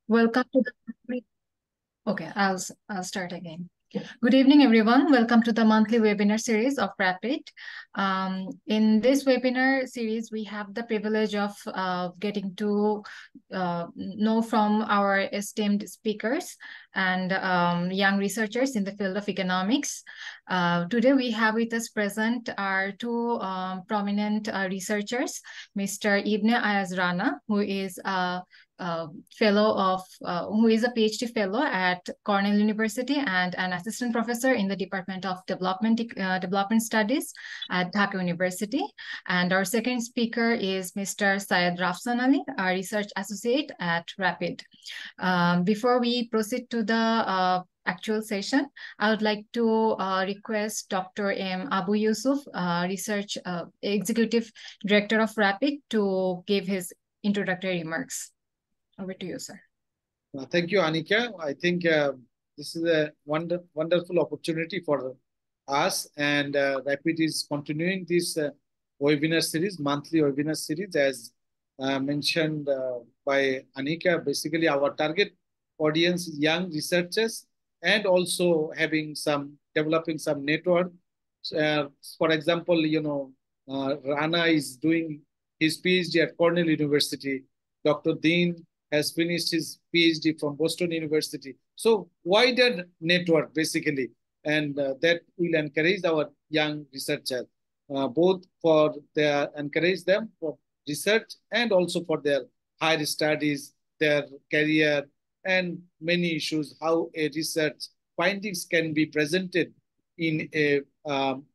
Welcome to the Okay, I'll start again. Good evening, everyone. Welcome to the monthly webinar series of Rapid. In this webinar series, we have the privilege of getting to know from our esteemed speakers and young researchers in the field of economics. Today, we have with us present our two prominent researchers, Mr. Ibne Ayaz Rana, who is a who is a PhD fellow at Cornell University and an assistant professor in the Department of Development Studies at Dhaka University. And our second speaker is Mr. Syed Rafsan Ali, a research associate at RAPID. Before we proceed to the actual session, I would like to request Dr. M. Abu Yusuf, Research Executive Director of RAPID, to give his introductory remarks. Over to you, sir. Thank you, Anika. I think this is a wonderful opportunity for us, and Rapid is continuing this webinar series, monthly webinar series, as mentioned by Anika. Basically, our target audience is young researchers and also developing some network. For example, Rana is doing his PhD at Cornell University. Dr. Dean has finished his PhD from Boston University. So wider network, basically, and that will encourage our young researchers, both for encourage them for research and also for their higher studies, their career, and many issues, how a research findings can be presented in a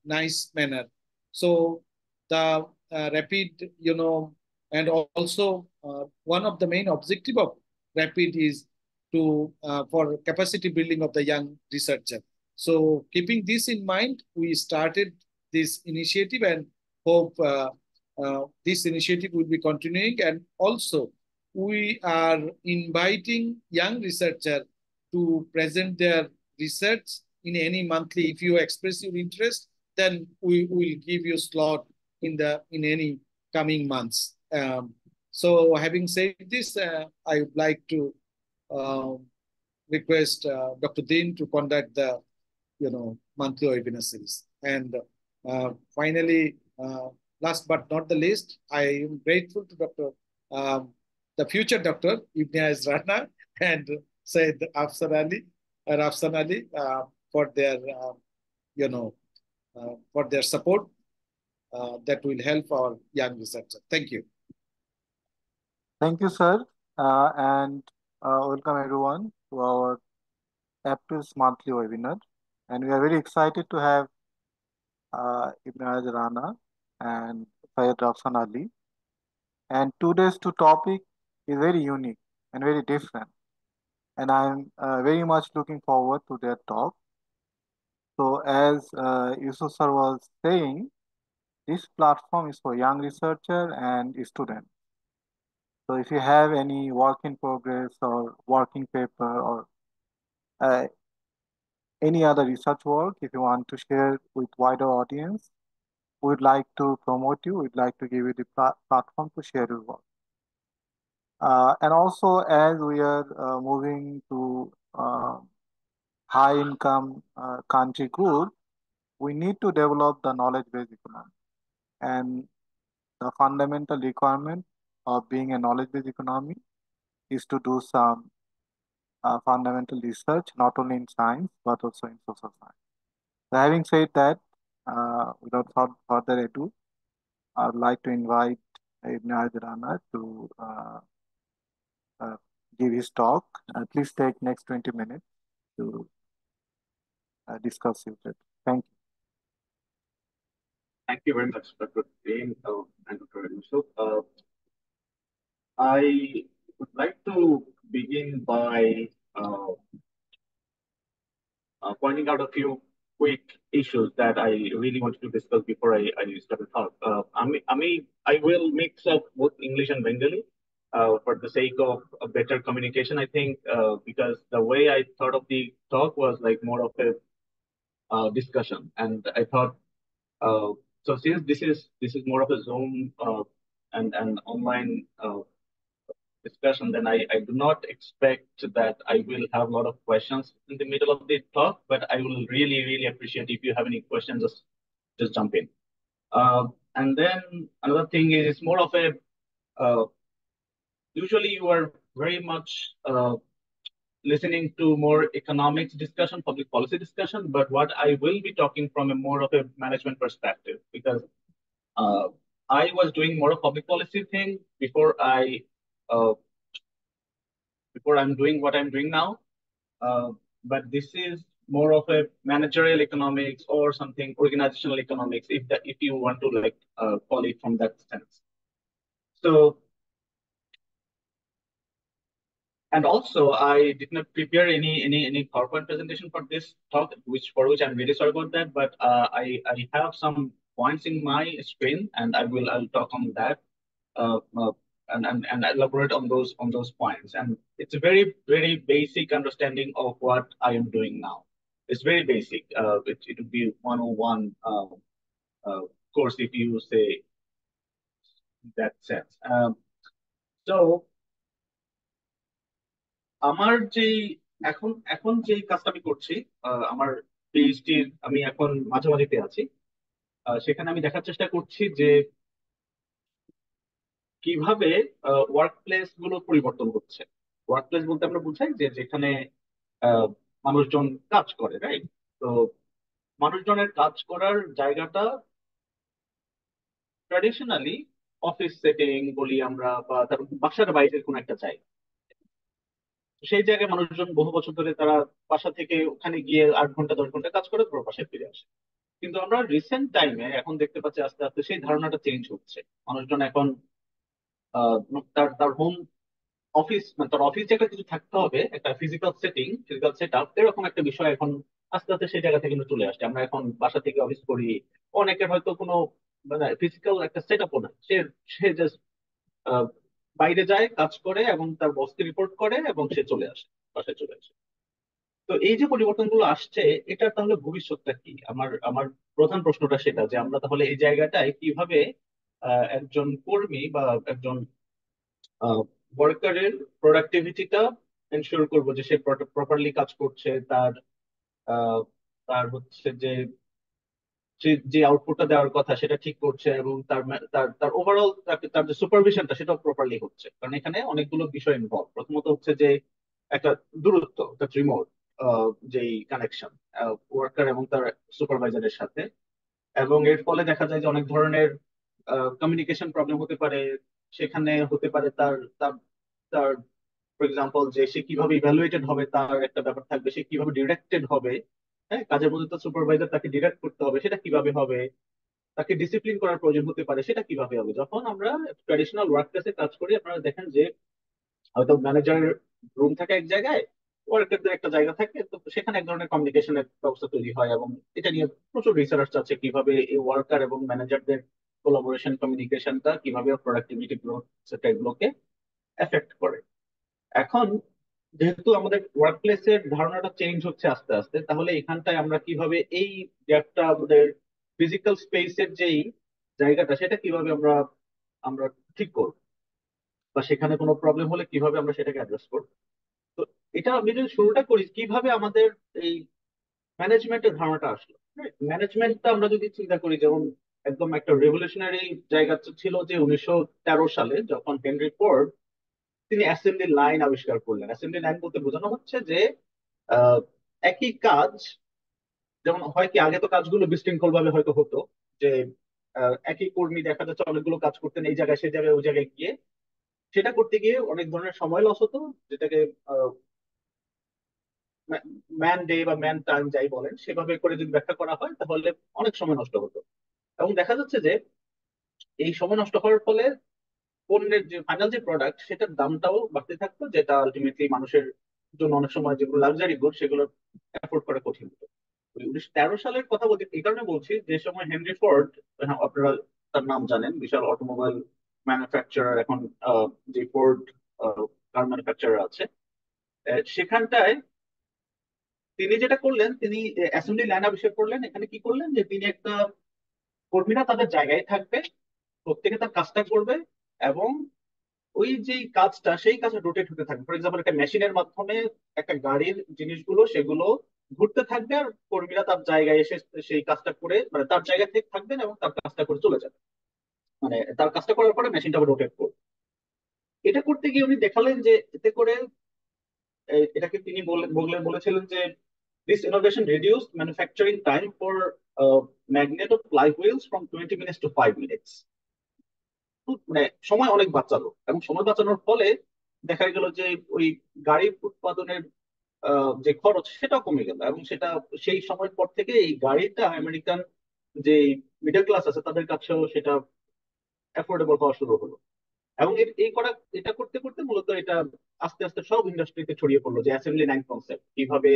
nice manner. So the Rapid, and also one of the main objective of Rapid is for capacity building of the young researcher. So keeping this in mind, we started this initiative and hope this initiative will be continuing. And also we are inviting young researcher to present their research in any monthly. If you express your interest, then we will give you slot in any coming months. So having said this, I would like to request Dr. Dean to conduct the monthly webinar series. And finally, last but not the least, I am grateful to the future Dr. Ibne Ayaz Rana and Syed Rafsan Ali for their for their support that will help our young researchers. Thank you. Thank you, sir, and welcome everyone to our Aptus monthly webinar. And we are very excited to have Ibne Ayaz Rana and Syed Rafsan Ali. And today's topic is very unique and very different. And I'm very much looking forward to their talk. So as Yusuf sir was saying, this platform is for young researcher and students. So if you have any work in progress or working paper or any other research work, if you want to share with wider audience, we'd like to promote you. We'd like to give you the platform to share your work. And also, as we are moving to high income country group, we need to develop the knowledge-based economy. And the fundamental requirement of being a knowledge-based economy is to do some fundamental research, not only in science, but also in social science. So having said that, without further ado, I would like to invite Ibne Ayaz Rana to give his talk. Please take next 20 minutes to discuss it. Thank you. Thank you very much, Dr. Dean and Dr. Yusuf. I would like to begin by pointing out a few quick issues that I really wanted to discuss before I start the talk. I will mix up both English and Bengali for the sake of a better communication, I think, because the way I thought of the talk was like more of a discussion. And I thought, so since this is more of a Zoom and online discussion, then I do not expect that I will have a lot of questions in the middle of the talk, but I will really, really appreciate if you have any questions, just jump in. And then another thing is it's more of a, usually you are very much listening to more economics discussion, public policy discussion, but what I will be talking from a more of a management perspective, because I was doing more of public policy thing before I'm doing what I'm doing now. But this is more of a managerial economics or something organizational economics, if you want to like call it from that sense. So, and also I did not prepare any PowerPoint presentation for this talk, for which I'm really sorry about that. But I have some points in my screen, and I'll talk on that. And elaborate on those points. And it's a very, very basic understanding of what I am doing now. It's very basic. It would be 101 course if you say that sense. So আমার যে এখন যে কাজটা আমি করছি, আমার PhD আমি এখন মাঝামাঝিতে আছি। সেখানে আমি দেখার চেষ্টা করছি যে কিভাবে ওয়ার্ক প্লেস গুলো পরিবর্তন হচ্ছে। ওয়ার্ক প্লেস বলতে আমরা বুঝাই যে যেখানে মানুষজন কাজ করে, রাইট? তো মানুষজনের কাজ করার জায়গাটা ট্র্যাডিশনালি অফিস সেটিং বলি আমরা, বা তার বাসার বাইরের কোন একটা জায়গা। সেই জায়গায় মানুষজন বহু বছর ধরে তারা বাসা থেকে ওখানে গিয়ে 8 ঘন্টা 10 ঘন্টা কাজ করে পুরো বাসায় ফিরে আসে। কিন্তু আমরা রিসেন্ট টাইমে এখন দেখতে পাচ্ছি আস্তে আস্তে সেই ধারণাটা চেঞ্জ হচ্ছে। মানুষজন এখন তার হোম অফিস, মানে তার অফিস একটা কিছু থাকতে হবে, একটা ফিজিক্যাল সেট আপ, এরকম একটা বিষয় এখন আস্তে আস্তে সেই জায়গা থেকে কিন্তু চলে আসছে। আমরা এখন বাসা থেকে অফিস করি। অনেকের হয়তো কোনো মানে ফিজিক্যাল একটা সেট আপও না, সে জাস্ট বাইরে যায়, কাজ করে এবং তার বসকে রিপোর্ট করে এবং সে চলে আসে, বাসায় চলে আসে। তো এই যে পরিবর্তনগুলো আসছে, এটা তাহলে ভবিষ্যৎটা কি? আমার আমার প্রধান প্রশ্নটা সেটা, যে আমরা তাহলে এই জায়গাটায় কিভাবে একজন কর্মী বা একজন ওয়ার্কারের প্রোডাক্টিভিটিটা এনশিওর করবো, যে সে প্রপারলি কাজ করছে, তার তার হচ্ছে যে যে আউটপুটটা দেওয়ার কথা সেটা ঠিক করছে, এবং তার তার ওভারঅল তার যে সুপারভিশনটা সেটাও প্রপারলি হচ্ছে। কারণ এখানে অনেকগুলো বিষয় ইনভলভ। প্রথমত হচ্ছে যে একটা দূরত্ব, একটা রিমোট যেই কানেকশন ওয়ার্কার এবং তার সুপারভাইজারের সাথে, এবং এর ফলে দেখা যায় যে অনেক ধরনের কমিউনিকেশন প্রবলেম হতে পারে। সেখানে হতে পারে তার তার তার ফর এক্সাম্পল যে সে কিভাবে ইভ্যালুয়েটেড হবে তার একটা ব্যাপার থাকবে, সে কিভাবে ডিরেক্টেড হবে। হ্যাঁ, কাজের মধ্যে তো সুপারভাইজার তাকে ডিরেক্ট করতে হবে, সেটা কিভাবে হবে? তাকে ডিসিপ্লিন করার প্রয়োজন হতে পারে, সেটা কিভাবে হবে? যখন আমরা ট্র্যাডিশনাল ওয়ার্ক প্লেসে কাজ করি, আপনারা দেখেন যে হয়তো ম্যানেজারের রুম থাকে এক জায়গায়, ওয়ার্কারদের একটা জায়গা থাকে, তো সেখানে এক ধরনের কমিউনিকেশনের ব্যবস্থা তৈরি হয়। এবং এটা নিয়ে প্রচুর রিসার্চ আছে কিভাবে এই ওয়ার্কার এবং ম্যানেজারদের কোলাবোরেশন, কমিউনিকেশনটা কিভাবে প্রোডাক্টিভিটি গ্রোথ সেটা এগুলোকে এফেক্ট করে। এখন যেহেতু আমাদের ওয়ার্ক প্লেসের ধারণাটা চেঞ্জ হচ্ছে আস্তে আস্তে, তাহলে এখানটায় আমরা কিভাবে এই গ্যাপটা, আমাদের ফিজিক্যাল স্পেসের যেই জায়গাটা, সেটা কিভাবে আমরা আমরা ঠিক করবো, বা সেখানে কোনো প্রবলেম হলে কিভাবে আমরা সেটাকে অ্যাড্রেস করবো। তো এটা আমি যদি শুরুটা করি, কিভাবে আমাদের এই ম্যানেজমেন্টের ধারণাটা আসলো। ম্যানেজমেন্টটা আমরা যদি চিন্তা করি, যেমন একদম একটা রেভলিউশনারি জায়গা ছিল যে 1913 সালে যখন হেনরি ফোর্ড তিনি অ্যাসেম্বলি লাইন আবিষ্কার করলেন। অ্যাসেম্বলি লাইন বলতে বোঝানো হচ্ছে যে আহ, একই কাজ, যেমন হয় কি আগে তো কাজগুলো বিশৃঙ্খল ভাবে হয়তো হতো, যে একই কর্মী দেখা যাচ্ছে অনেকগুলো কাজ করতেন এই জায়গায় সেই জায়গায় ওই জায়গায় গিয়ে, সেটা করতে গিয়ে অনেক ধরনের সময় লস হতো, যেটাকে ম্যান ডে বা ম্যান টাইম যাই বলেন, সেভাবে করে যদি ব্যাখ্যা করা হয় তাহলে অনেক সময় নষ্ট হতো। এবং দেখা যাচ্ছে যে এই সময় নষ্ট হওয়ার ফলে পণ্যের যে ফাইনাল যে প্রোডাক্ট, সেটার দামটাও বাড়তে থাকতো, যেটা আলটিমেটলি মানুষের জন্য অনেক সময় যেগুলো লাক্সারি গুড সেগুলো অ্যাফোর্ড করা কঠিন হতো। 1913 সালের কথা বলতে এই কারণে বলছি, যে সময় হেনরি ফোর্ড, হ্যাঁ, আপনারা তার নাম জানেন, বিশাল অটোমোবাইল ম্যানুফ্যাকচারার, এখন যে ফোর্ড কার ম্যানুফ্যাকচারার আছে, সেখানটায় তিনি যেটা করলেন, তিনি অ্যাসেম্বলি লাইন আবিষ্কার করলেন। এখানে কি করলেন, যে তিনি একটা কর্মীরা তাদের জায়গায় থাকবে, প্রত্যেকে তার কাজটা করবে, এবং ওই যে কাজটা সেই কাজটা রোটেট হতে থাকবে। ফর এক্সাম্পল, একটা মেশিনের মাধ্যমে একটা গাড়ির জিনিসগুলো সেগুলো ঘুরতে থাকবে, আর কর্মীরা তার জায়গায় এসে সেই কাজটা করে, মানে তার জায়গা থেকে থাকবেন এবং তার কাজটা করে চলে যাবে। মানে তার কাজটা করার পরে মেশিনটা রোটেট করবে। এটা করতে গিয়ে উনি দেখালেন যে এতে করে এটাকে তিনি বলেছিলেন যে this innovation reduced manufacturing time for magnet of flywheels from 20 minutes to 5 minutes. মানে সময় অনেক বাঁচালো, এবং সময় বাঁচানোর ফলে দেখা গেল যে ওই গাড়ি উৎপাদনের যে খরচ সেটাও কমে গেল, এবং সেটা সেই সময়ের পর থেকে এই গাড়িটা আমেরিকান যে মিডল ক্লাস আছে তাদের কাছেও সেটা অ্যাফোর্ডেবল হওয়া শুরু হলো। এবং এটা করতে করতে মূলত এটা আস্তে আস্তে সব ইন্ডাস্ট্রিতে ছড়িয়ে পড়লো যে অ্যাসেম্বলি লাইন কনসেপ্ট কিভাবে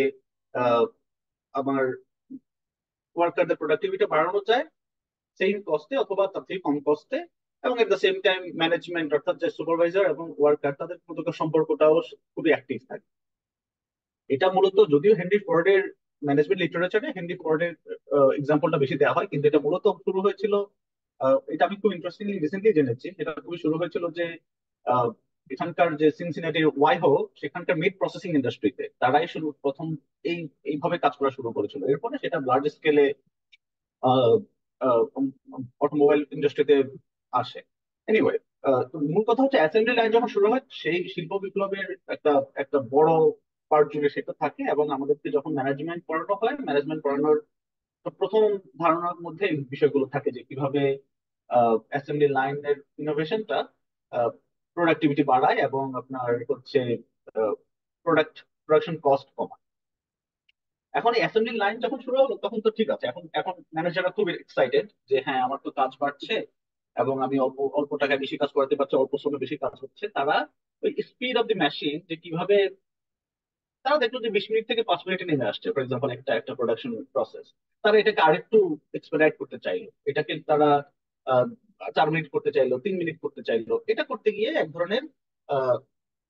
আহ, আমার ওয়ার্কারদের প্রোডাক্টিভিটি বাড়ানো যায় সেম কস্টে অথবা তার থেকে কম কস্টে, এবং at the same time management অর্থাৎ যে সুপারভাইজার এবং ওয়ার্কার তাদের মধ্যকার সম্পর্কটাও খুবই অ্যাক্টিভ থাকে। এটা মূলত, যদিও হেনরি ফোর্ডের ম্যানেজমেন্ট লিটারেচারে হেনরি ফোর্ডের এক্সাম্পলটা বেশি দেওয়া হয়, কিন্তু এটা মূলত শুরু হয়েছিল, এটা আমি খুব ইন্টারেস্টিংলি রিসেন্টলি জেনেছি, এটা খুবই শুরু হয়েছিল যে আহ, এখানকার যে সিনসিনাটির ওয়াইহো সেখানকার মিট প্রসেসিং ইন্ডাস্ট্রিতে তারাই শুরু প্রথম এই এইভাবে কাজ করা শুরু করেছিল। এরপরে সেটা লার্জ স্কেলে অটোমোবাইল ইন্ডাস্ট্রিতে আসে। এনিওয়ে, মূল কথা হচ্ছে অ্যাসেম্বলি লাইন যখন শুরু হয় সেই শিল্প বিপ্লবের একটা একটা বড় পার্ট জুড়ে সেটা থাকে, এবং আমাদেরকে যখন ম্যানেজমেন্ট পড়ানো হয়, ম্যানেজমেন্ট পড়ানোর প্রথম ধারণার মধ্যে এই বিষয়গুলো থাকে যে কিভাবে অ্যাসেম্বলি লাইনের ইনোভেশনটা প্রোডাক্টিভিটি বাড়ায় এবং আপনার হচ্ছে প্রোডাকশন কস্ট কমায়। এখন এই অ্যাসেম্বলি লাইন যখন শুরু হলো তখন তো ঠিক আছে, এখন এখন ম্যানেজাররা খুব এক্সাইটেড যে হ্যাঁ আমার তো কাজ বাড়ছে এবং আমি অল্প অল্প টাকায় বেশি কাজ করাতে পারছি, অল্প সময় বেশি কাজ হচ্ছে। তারা ওই স্পিড অফ দি মেশিন যে কিভাবে, তারা দেখলো যে 20 মিনিট থেকে 5 মিনিটে নেমে আসছে ফর এক্সাম্পল একটা একটা প্রোডাকশন প্রসেস। তারা এটাকে আরেকটু এক্সপেডাইট করতে চাইলো, এটাকে তারা 4 মিনিট করতে চাইলো, 3 মিনিট করতে চাইলো। এটা করতে গিয়ে এক ধরনের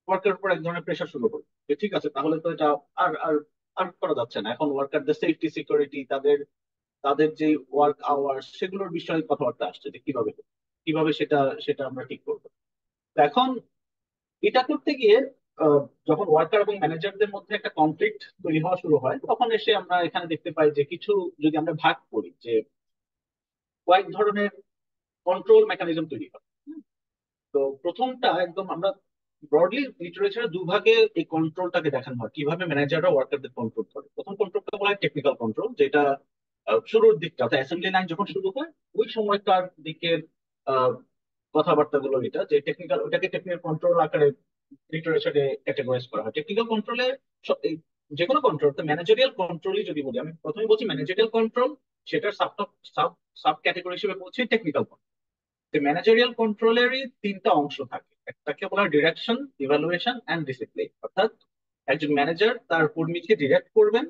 ওয়ার্কার উপর এক ধরনের প্রেশার শুরু হলো যে ঠিক আছে তাহলে তো এটা আর আর আর করা যাচ্ছে না। এখন ওয়ার্কারদের সেফটি সিকিউরিটি, তাদের তাদের যে ওয়ার্ক আওয়ার্স সেগুলোর বিষয়ে কথাবার্তা আসছে যে কিভাবে কিভাবে সেটা সেটা আমরা ঠিক করবো। তো এখন এটা করতে গিয়ে আহ, যখন ওয়ার্কার এবং ম্যানেজারদের মধ্যে একটা কনফ্লিক্ট তৈরি হওয়া শুরু হয়, তখন এসে আমরা এখানে দেখতে পাই যে কিছু যদি আমরা ভাগ করি যে কয়েক ধরনের কন্ট্রোল মেকানিজম তৈরি হয়। তো প্রথমটা একদম আমরা ব্রডলি লিটারেচারে দুভাগে এই কন্ট্রোলটাকে দেখানো হয় কিভাবে ম্যানেজাররা ওয়ার্কারদের কন্ট্রোল করে। প্রথম কন্ট্রোলটা বলা হয় টেকনিক্যাল কন্ট্রোল, যেটা শুরুর দিকটা অর্থাৎ অ্যাসেম্বলি লাইন যখন শুরু হয় ওই সময়কার দিকের আহ, কথাবার্তাগুলো, এটা যে টেকনিক্যাল, ওটাকে টেকনিক্যাল কন্ট্রোল আকারে লিটারেচারে ক্যাটেগরাইজ করা হয়। টেকনিক্যাল কন্ট্রোলে যে কোনো কন্ট্রোল, ম্যানেজারিয়াল কন্ট্রোলই যদি বলি, আমি প্রথমে বলছি ম্যানেজারিয়াল কন্ট্রোল, সেটার সাব সাব সাব ক্যাটেগরি হিসেবে বলছি টেকনিক্যাল। ম্যানেজারিয়াল কন্ট্রোলেরই তিনটা অংশ থাকে, একটাকে বলা হয় ডিরেকশন, ইভালুয়েশন এন্ড ডিসিপ্লিন। অর্থাৎ একজন ম্যানেজার তার কর্মীকে ডিরেক্ট করবেন,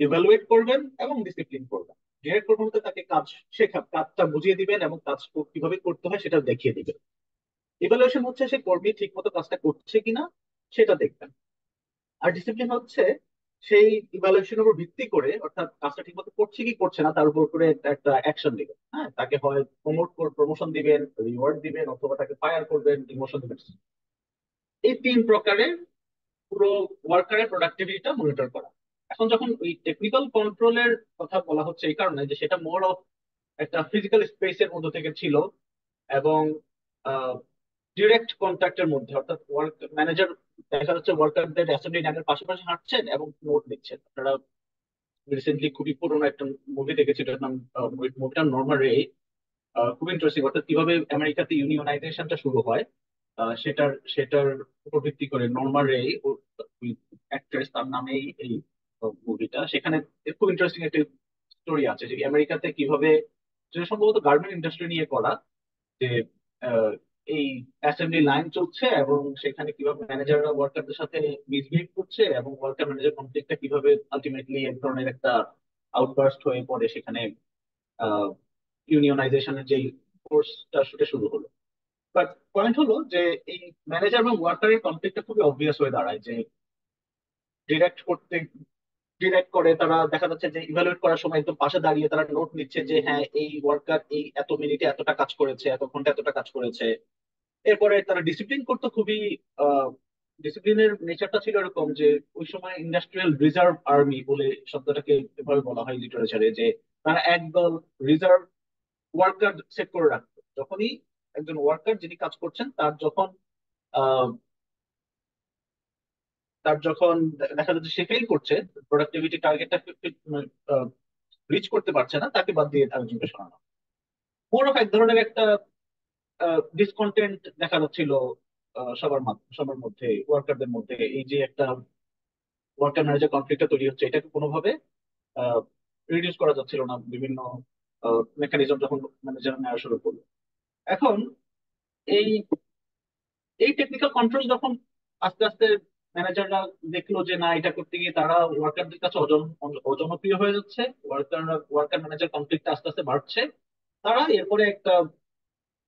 ইভালুয়েট করবেন এবং ডিসিপ্লিন করবেন। ডিরেক্ট করবেন বলতে তাকে কাজ শেখা, কাজটা বুঝিয়ে দিবেন এবং কাজ কিভাবে করতে হয় সেটা দেখিয়ে দিবেন। ইভালুয়েশন হচ্ছে সে কর্মী ঠিক মতো কাজটা করছে কিনা সেটা দেখবেন। আর ডিসিপ্লিন হচ্ছে সেই ইভালুয়েশনের উপর ভিত্তি করে, অর্থাৎ কাজটা ঠিক মতো করছে কি করছে না তার উপর করে একটা অ্যাকশন দিবেন। হ্যাঁ, তাকে হয় প্রমোশন দিবেন, রিওয়ার্ড দিবেন, অথবা তাকে ফায়ার করবেন, ডিমোশন দিবেন। এই তিন প্রকারের পুরো ওয়ার্কারের প্রোডাক্টিভিটিটা মনিটর করা। এখন যখন ওই টেকনিক্যাল কন্ট্রোলের কথা বলা হচ্ছে এই কারণে যে সেটা মোর অফ একটা ফিজিক্যাল স্পেসের মধ্যে থেকে ছিল, এবং ডিরেক্ট কন্ট্যাক্টের মধ্যে, অর্থাৎ ওয়ার্ক ম্যানেজার দেখা যাচ্ছে ওয়ার্কারদের অ্যাসেম্বলি লাইনের পাশাপাশি হাঁটছেন এবং নোট নিচ্ছেন। আপনারা রিসেন্টলি খুবই পুরোনো একটা মুভি দেখেছি, এটার নাম, মুভিটার নর্মাল রে। খুব ইন্টারেস্টিং, অর্থাৎ কিভাবে আমেরিকাতে ইউনিয়নাইজেশনটা শুরু হয় সেটার সেটার উপর ভিত্তি করে নর্মাল রে অ্যাক্ট্রেস তার নামেই এই মুভিটা। সেখানে খুব ইন্টারেস্টিং একটা স্টোরি আছে যে আমেরিকাতে কিভাবে, যেটা সম্ভবত গার্মেন্ট ইন্ডাস্ট্রি নিয়ে করা, যে আহ, এই অ্যাসেম্বলি লাইন চলছে এবং সেখানে কিভাবে ম্যানেজাররা ওয়ার্কারদের সাথে মিসবিহেভ করছে এবং ওয়ার্কার ম্যানেজার কনফ্লিক্টটা কিভাবে আলটিমেটলি এক ধরনের একটা আউটবার্স্ট হয়ে পড়ে, সেখানে ইউনিয়নাইজেশনের যে কোর্সটা সেটা শুরু হলো। বাট পয়েন্ট হলো যে এই ম্যানেজার এবং ওয়ার্কারের কনফ্লিক্টটা খুবই অবভিয়াস হয়ে দাঁড়ায় যে ডিরেক্ট করতে ডিরেক্ট করে তারা দেখা যাচ্ছে যে ইভালুয়েট করার সময় একদম পাশে দাঁড়িয়ে তারা নোট নিচ্ছে যে হ্যাঁ এই ওয়ার্কার এই এত মিনিটে এতটা কাজ করেছে, এত ঘন্টা এতটা কাজ করেছে। এরপরে তারা ডিসিপ্লিন করতো খুবই, ডিসিপ্লিনের নেচারটা ছিল এরকম যে ওই সময় ইন্ডাস্ট্রিয়াল রিজার্ভ আর্মি বলে শব্দটাকে এভাবে বলা হয় লিটারেচারে, যে তারা একদল রিজার্ভ ওয়ার্কার সেট করে রাখতো। যখনই একজন ওয়ার্কার যিনি কাজ করছেন আহ, তার যখন দেখা যাচ্ছে সে ফেল করছে, প্রোডাক্টিভিটি টার্গেটটা রিচ করতে পারছে না, তাকে বাদ দিয়ে আরেকজনকে সরানো। মোর অফ এক ধরনের একটা ডিসকন্টেন্ট দেখা যাচ্ছিল সবার মধ্যে, ওয়ার্কারদের মধ্যে। এই যে একটা ওয়ার্কার ম্যানেজার কনফ্লিক্টটা তৈরি হচ্ছে, এটাকে কোনোভাবে রিডিউস করা যাচ্ছিল না বিভিন্ন মেকানিজম যখন ম্যানেজার নেওয়া শুরু করলো। এখন এই এই টেকনিক্যাল কন্ট্রোল যখন আস্তে আস্তে ম্যানেজাররা দেখলো যে না, এটা করতে গিয়ে তারা ওয়ার্কারদের কাছে অজনপ্রিয় হয়ে যাচ্ছে, ওয়ার্কার ম্যানেজার কনফ্লিক্ট আস্তে আস্তে বাড়ছে, তারা এরপরে একটা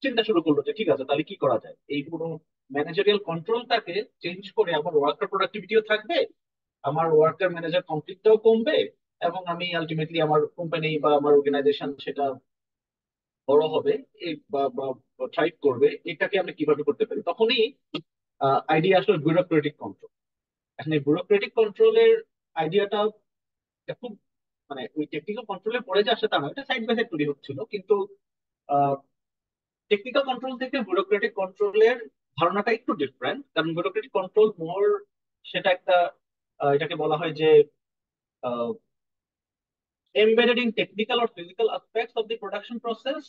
চিন্তা শুরু করলো যে ঠিক আছে, তাহলে কি করা যায়, এই পুরো ম্যানেজারিয়াল কন্ট্রোলটাকে চেঞ্জ করে আমার ওয়ার্কার প্রোডাক্টিভিটিও থাকবে, আমার ওয়ার্কার ম্যানেজার কনফ্লিক্টটাও কমবে, এবং আমি আলটিমেটলি আমার কোম্পানি বা আমার অর্গানাইজেশন সেটা বড় হবে বা থ্রাইভ করবে। এটাকে আমরা কিভাবে করতে পারি? তখনই আইডিয়া আসলে ব্যুরোক্রেটিক কন্ট্রোল। এখন এই ব্যুরোক্রেটিক কন্ট্রোলের আইডিয়াটা খুব, মানে ওই টেকনিক্যাল কন্ট্রোলে পড়ে যে আসে তা না, এটা সাইড বাই সাইড তৈরি হচ্ছিল, কিন্তু টেকনিক্যাল কন্ট্রোল থেকে ব্যুরোক্রেটিক কন্ট্রোলের ধারণাটা একটু ডিফারেন্ট। কারণ ব্যুরোক্রেটিক কন্ট্রোল মোর, সেটা একটা এটাকে বলা হয় যে embedded in technical or physical aspects of the production process,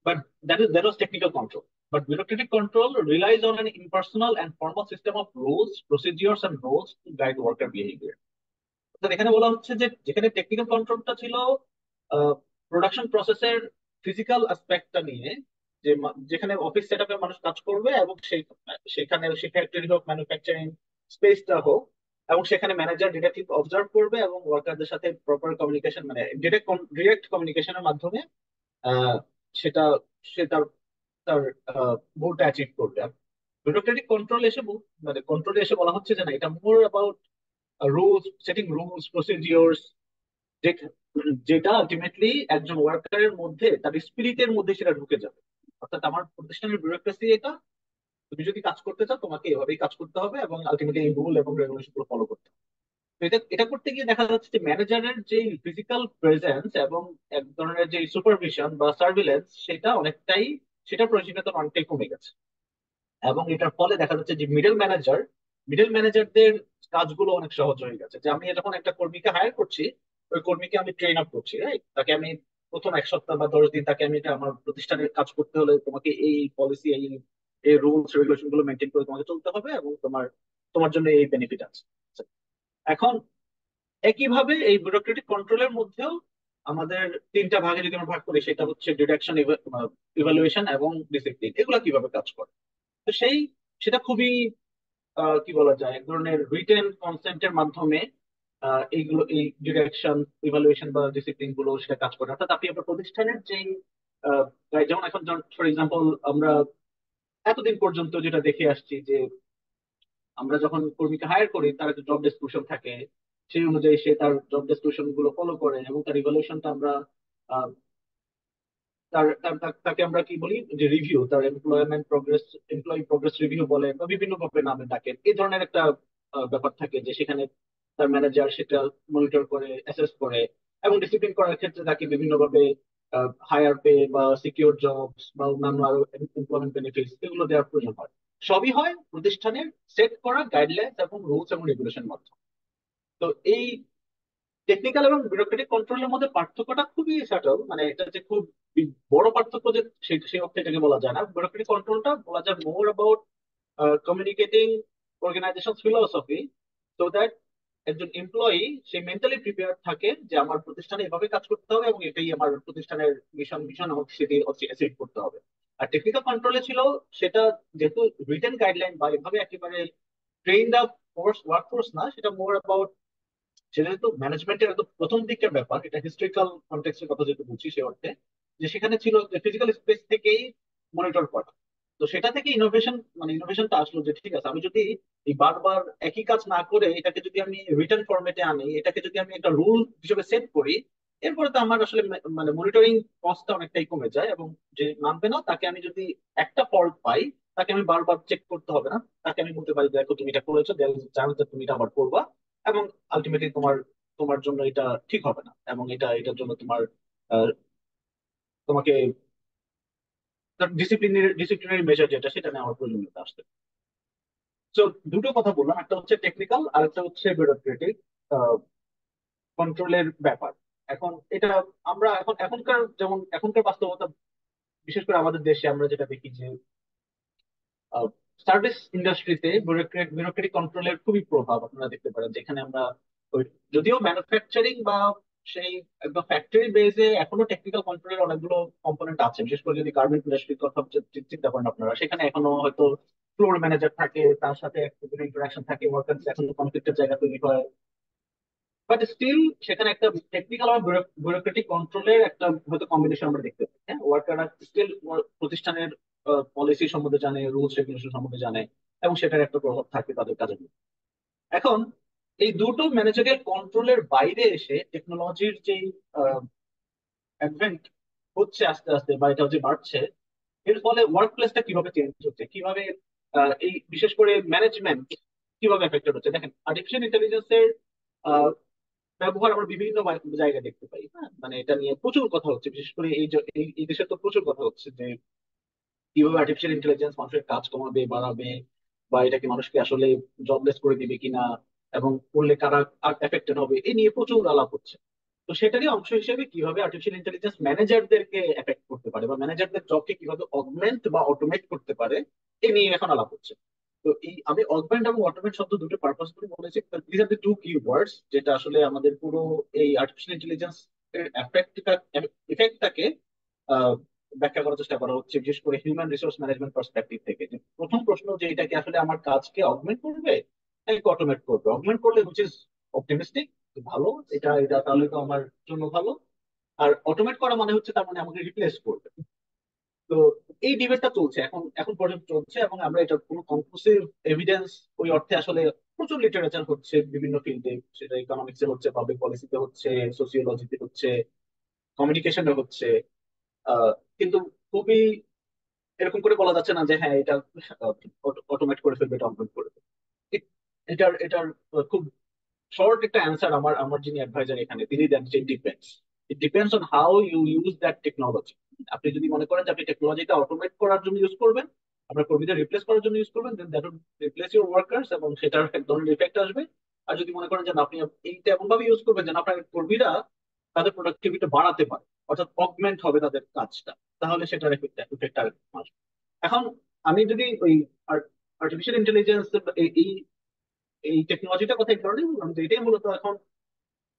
but that was technical control. But bureaucratic control relies on an impersonal and formal system of rules, procedures, and roles to guide worker behavior. তো এখানে বলা হচ্ছে যে যেখানে technical কন্ট্রোলটা ছিল production প্রসেসের physical অ্যাসপেক্টটা নিয়ে, যে যেখানে অফিস সেটআপে মানুষ কাজ করবে এবং সেখানে সে ফ্যাক্টরি হোক, ম্যানুফ্যাকচারিং স্পেসটা হোক, এবং সেখানে ম্যানেজার ডিরেক্টলি অবজার্ভ করবে এবং ওয়ার্কারদের সাথে প্রপার কমিউনিকেশন, মানে ডিরেক্ট কমিউনিকেশনের মাধ্যমে আহ, সেটা সে তার তার গোলটা অ্যাচিভ করবে। ব্যুরোক্রেটিক কন্ট্রোল এসে মানে কন্ট্রোলে এসে বলা হচ্ছে যে না, এটা more about rules, setting rules, procedures, যেটা আলটিমেটলি একজন ওয়ার্কারের মধ্যে, তার স্পিরিটের মধ্যে সেটা ঢুকে যাবে। অর্থাৎ আমার প্রতিষ্ঠানের ব্যুরোক্রেসি এটা, তুমি যদি কাজ করতে চাও তোমাকে এভাবেই কাজ করতে হবে এবং আলটিমেটলি এই রুল এবং রেগুলেশন গুলো ফলো করতে হবে। তো এটা এটা করতে গিয়ে দেখা যাচ্ছে যে ম্যানেজারের যে ফিজিক্যাল প্রেজেন্স এবং এক ধরনের যে সুপারভিশন বা সার্ভিলেন্স, সেটার প্রয়োজনীয়তা অনেকটাই কমে গেছে। এবং এটার ফলে দেখা যাচ্ছে যে মিডল ম্যানেজারদের কাজগুলো অনেক সহজ হয়ে গেছে। যে আমি যখন একটা কর্মীকে হায়ার করছি, ওই কর্মীকে আমি ট্রেন আপ করছি, রাইট? তাকে আমি প্রথম 1 সপ্তাহ বা 10 দিন তাকে আমি, এটা আমার প্রতিষ্ঠানের কাজ করতে হলে তোমাকে এই পলিসি, এই রুলস রেগুলেশন গুলো মেনটেন করে তোমাকে চলতে হবে, এবং তোমার তোমার জন্য এই বেনিফিট আছে। এখন একইভাবে এই ব্যুরোক্রেটিক কন্ট্রোলের মধ্যেও আমাদের 3টা ভাগে যদি আমরা ভাগ করি, সেটা হচ্ছে ডিডাকশন, ইভালুয়েশন এবং ডিসিপ্লিন। এগুলা কিভাবে কাজ করে? তো সেটা খুবই কি বলা যায়, এক ধরনের রিটেন কনসেন্টের মাধ্যমে এই ডিরেকশন, ইভালুয়েশন বা ডিসিপ্লিন গুলো সেটা কাজ করে। অর্থাৎ আপনি আপনার প্রতিষ্ঠানের যেই যেমন এখন ফর এক্সাম্পল আমরা এতদিন পর্যন্ত যেটা দেখে আসছি যে আমরা যখন কর্মীকে হায়ার করি, তার একটা জব ডেসক্রিপশন থাকে, সেই অনুযায়ী সে তার জব ডেসক্রিপশন গুলো ফলো করে, এবং তার ইভালুয়েশনটা আমরা আহ, তাকে আমরা কি বলি যে রিভিউ, তার এমপ্লয়ি প্রগ্রেস রিভিউ বলে বা বিভিন্ন ভাবে নামে ডাকে। এই ধরনের একটা ব্যাপার থাকে যে সেখানে তার ম্যানেজার সেটা মনিটর করে, অ্যাসেস করে, এবং ডিসিপ্লিন করার ক্ষেত্রে তাকে বিভিন্ন ভাবে হায়ার পে বা সিকিউর জবস বা অন্যান্য আরো এমপ্লয়মেন্ট বেনিফিটস এগুলো দেওয়ার প্রয়োজন হয়। সবই হয় প্রতিষ্ঠানের সেট করা গাইডলাইন্স এবং রুলস এবং রেগুলেশন মাধ্যমে। তো এই টেকনিক্যাল এবং ব্যুরোক্রেটিক কন্ট্রোলের মধ্যে পার্থক্যটা খুবই সাটল, মানে এটা যে খুব বড় পার্থক্য যে সেই অর্থে এটাকে বলা যায় না। ব্যুরোক্রেটিক কন্ট্রোলটা বলা যায় more about communicating organisation philosophy, so that একজন এমপ্লয়ি সে মেন্টালি প্রিপেয়ার থাকে যে আমার প্রতিষ্ঠানে এভাবে কাজ করতে হবে এবং এটাই আমার প্রতিষ্ঠানের মিশন আমাকে সেটি অ্যাচিভ করতে হবে। আর টেকনিক্যাল কন্ট্রোলে ছিল সেটা যেহেতু রিটেন গাইডলাইন বা এভাবে একেবারে ট্রেইন আপ ওয়ার্কফোর্স না, সেটা মোর অ্যাবাউট, সেটা যেহেতু ম্যানেজমেন্টের একদম প্রথম দিকের ব্যাপার, এটা হিস্ট্রিক্যাল কনটেক্সটের কথা যেহেতু বুঝছি সে অর্থে, যে সেখানে ছিল যে ফিজিক্যাল স্পেস থেকেই মনিটর করা। তো সেটা থেকে ইনোভেশনটা আসলো যে ঠিক আছে, আমি যদি এই বারবার একই কাজ না করে এটাকে যদি আমি রিটার্ন ফরম্যাটে আনি, এটাকে যদি আমি একটা রুল হিসেবে সেট করি, এরপরে তো আমার আসলে মানে মনিটরিং কস্টটা অনেকটাই কমে যায়, এবং যে মানবে না তাকে আমি যদি একটা ফল্ট পাই, তাকে আমি বারবার চেক করতে হবে না, তাকে আমি বলতে পারি দেখো তুমি এটা করেছো, জানো যে তুমি এটা আবার করবা, এবং আলটিমেটলি তোমার তোমার জন্য এটা ঠিক হবে না, এবং এটার জন্য আহ, তোমাকে ডিসিপ্লিনারি মেজার যেটা সেটা নেওয়ার প্রয়োজনীয়তা আসছে। তো দুটো কথা বললাম, একটা হচ্ছে টেকনিক্যাল আর একটা হচ্ছে ব্যুরোক্রেটিক কন্ট্রোলের ব্যাপার। এখন এটা আমরা এখনকার যেমন এখনকার বাস্তবতা, বিশেষ করে আমাদের দেশে আমরা যেটা দেখি যে সার্ভিস ইন্ডাস্ট্রিতে ব্যুরোক্রেটিক কন্ট্রোলের খুবই প্রভাব আপনারা দেখতে পারেন, যেখানে আমরা যদিও ম্যানুফ্যাকচারিং বা সেই একদম ফ্যাক্টরি বেজে এখনো টেকনিক্যাল কন্ট্রোলের অনেকগুলো কম্পোনেন্ট আছে, বিশেষ করে যদি গার্মেন্ট ইন্ডাস্ট্রির কথা চিন্তা করেন আপনারা, সেখানে এখনো হয়তো ফ্লোর ম্যানেজার থাকে, তার সাথে ইন্টারাকশন থাকে, ওয়ার্কার এখনো কনফ্লিক্টের জায়গা তৈরি হয়, বাট স্টিল সেখানে একটা টেকনিক্যাল আর ব্যুরোক্রেটিক কন্ট্রোলের একটা হয়তো কম্বিনেশন আমরা দেখতে পাই। হ্যাঁ, ওয়ার্কাররা স্টিল প্রতিষ্ঠানের পলিসি সম্বন্ধে জানে, রুলস রেগুলেশন সম্বন্ধে জানে, এবং সেটার একটা প্রভাব থাকে তাদের কাজের মধ্যে। এখন এই দুটো ম্যানেজারিয়াল কন্ট্রোলের বাইরে এসে টেকনোলজির যে অ্যাডভেন্ট হচ্ছে আস্তে আস্তে, বা এটা যে বাড়ছে, এর ফলে ওয়ার্ক প্লেসটা কিভাবে চেঞ্জ হচ্ছে, কিভাবে এই বিশেষ করে ম্যানেজমেন্ট কিভাবে এফেক্টেড হচ্ছে। দেখেন, আর্টিফিশিয়াল ইন্টেলিজেন্সের ব্যবহার আমরা বিভিন্ন জায়গায় দেখতে পাই। হ্যাঁ, মানে এটা নিয়ে প্রচুর কথা হচ্ছে, বিশেষ করে এই দেশে তো প্রচুর কথা হচ্ছে যে কিভাবে আর্টিফিশিয়াল ইন্টেলিজেন্স মানুষের কাজ কমাবে, বাড়াবে, বা এটা কি মানুষকে আসলে জবলেস করে দিবে কিনা, এবং করলে কারা এফেক্টেড হবে, এই নিয়ে প্রচুর আলাপ হচ্ছে। তো সেটারই অংশ হিসেবে কিভাবে আর্টিফিশিয়াল ইন্টেলিজেন্স ম্যানেজারদেরকে এফেক্ট করতে পারে, বা ম্যানেজারদের জবকে কিভাবে অগমেন্ট বা অটোমেট করতে পারে, এ নিয়ে এখন আলাপ হচ্ছে। তো আমি অগমেন্ট এবং অটোমেট শব্দ দুটো পারপাস করে বলেছি, দিস আর দ্য টু কি ওয়ার্ডস, যেটা আসলে আমাদের পুরো এই আর্টিফিশিয়াল ইন্টেলিজেন্স এর ইফেক্টটাকে ব্যাখ্যা করার চেষ্টা করা হচ্ছে, বিশেষ করে হিউম্যান রিসোর্স ম্যানেজমেন্ট পার্সপেক্টিভ থেকে। যে প্রথম প্রশ্ন, যে এটা কি আসলে আমার কাজকে অগমেন্ট করবে নাকি অটোমেট করবে? অগমেন্ট করলে হুইচ ইজ অপটিমিস্টিক, ভালো, এটা এটা তাহলে তো আমার জন্য ভালো। আর অটোমেট করা মানে হচ্ছে তার মানে আমাকে রিপ্লেস করবে। তো এই ডিবেটটা চলছে এখন এখন পর্যন্ত চলছে, এবং আমরা এটা কোনো কনক্লুসিভ এভিডেন্স ওই অর্থে আসলে প্রচুর লিটারেচার হচ্ছে বিভিন্ন ফিল্ডে, সেটা ইকোনমিক্সে হচ্ছে, পাবলিক পলিসিতে হচ্ছে, সোসিওলজিতে হচ্ছে, কমিউনিকেশনে হচ্ছে, কিন্তু খুবই এরকম করে বলা যাচ্ছে না যে হ্যাঁ এটা অটোমেট করে ফেলবে, এটা অটোমেট করে ফেলবে। এটার খুব শর্ট একটা অ্যান্সার আমার আমার যিনি অ্যাডভাইজার এখানে তিনি দেন যে it depends on how you use that technology. আপনি যদি মনে করেন যে আপনি টেকনোলজিটা অটোমেট করার জন্য ইউজ করবেন, আপনার কর্মীদের রিপ্লেস করার জন্য ইউজ করবেন, then that will replace your workers, এবং সেটার এক ধরনের ইফেক্ট আসবে। আর যদি মনে করেন যে না, আপনি এইটা এমন ভাবে ইউজ করবেন যেন আপনার কর্মীরা তাদের প্রোডাক্টিভিটি বাড়াতে পারে, অর্থাৎ অগমেন্ট হবে তাদের কাজটা, তাহলে সেটার ইফেক্ট আসবে। এখন আমি যদি ওই আর্টিফিশিয়াল ইন্টেলিজেন্স এই এই টেকনোলজিটার কথা এই কারণেই বললাম যে এটাই মূলত এখন,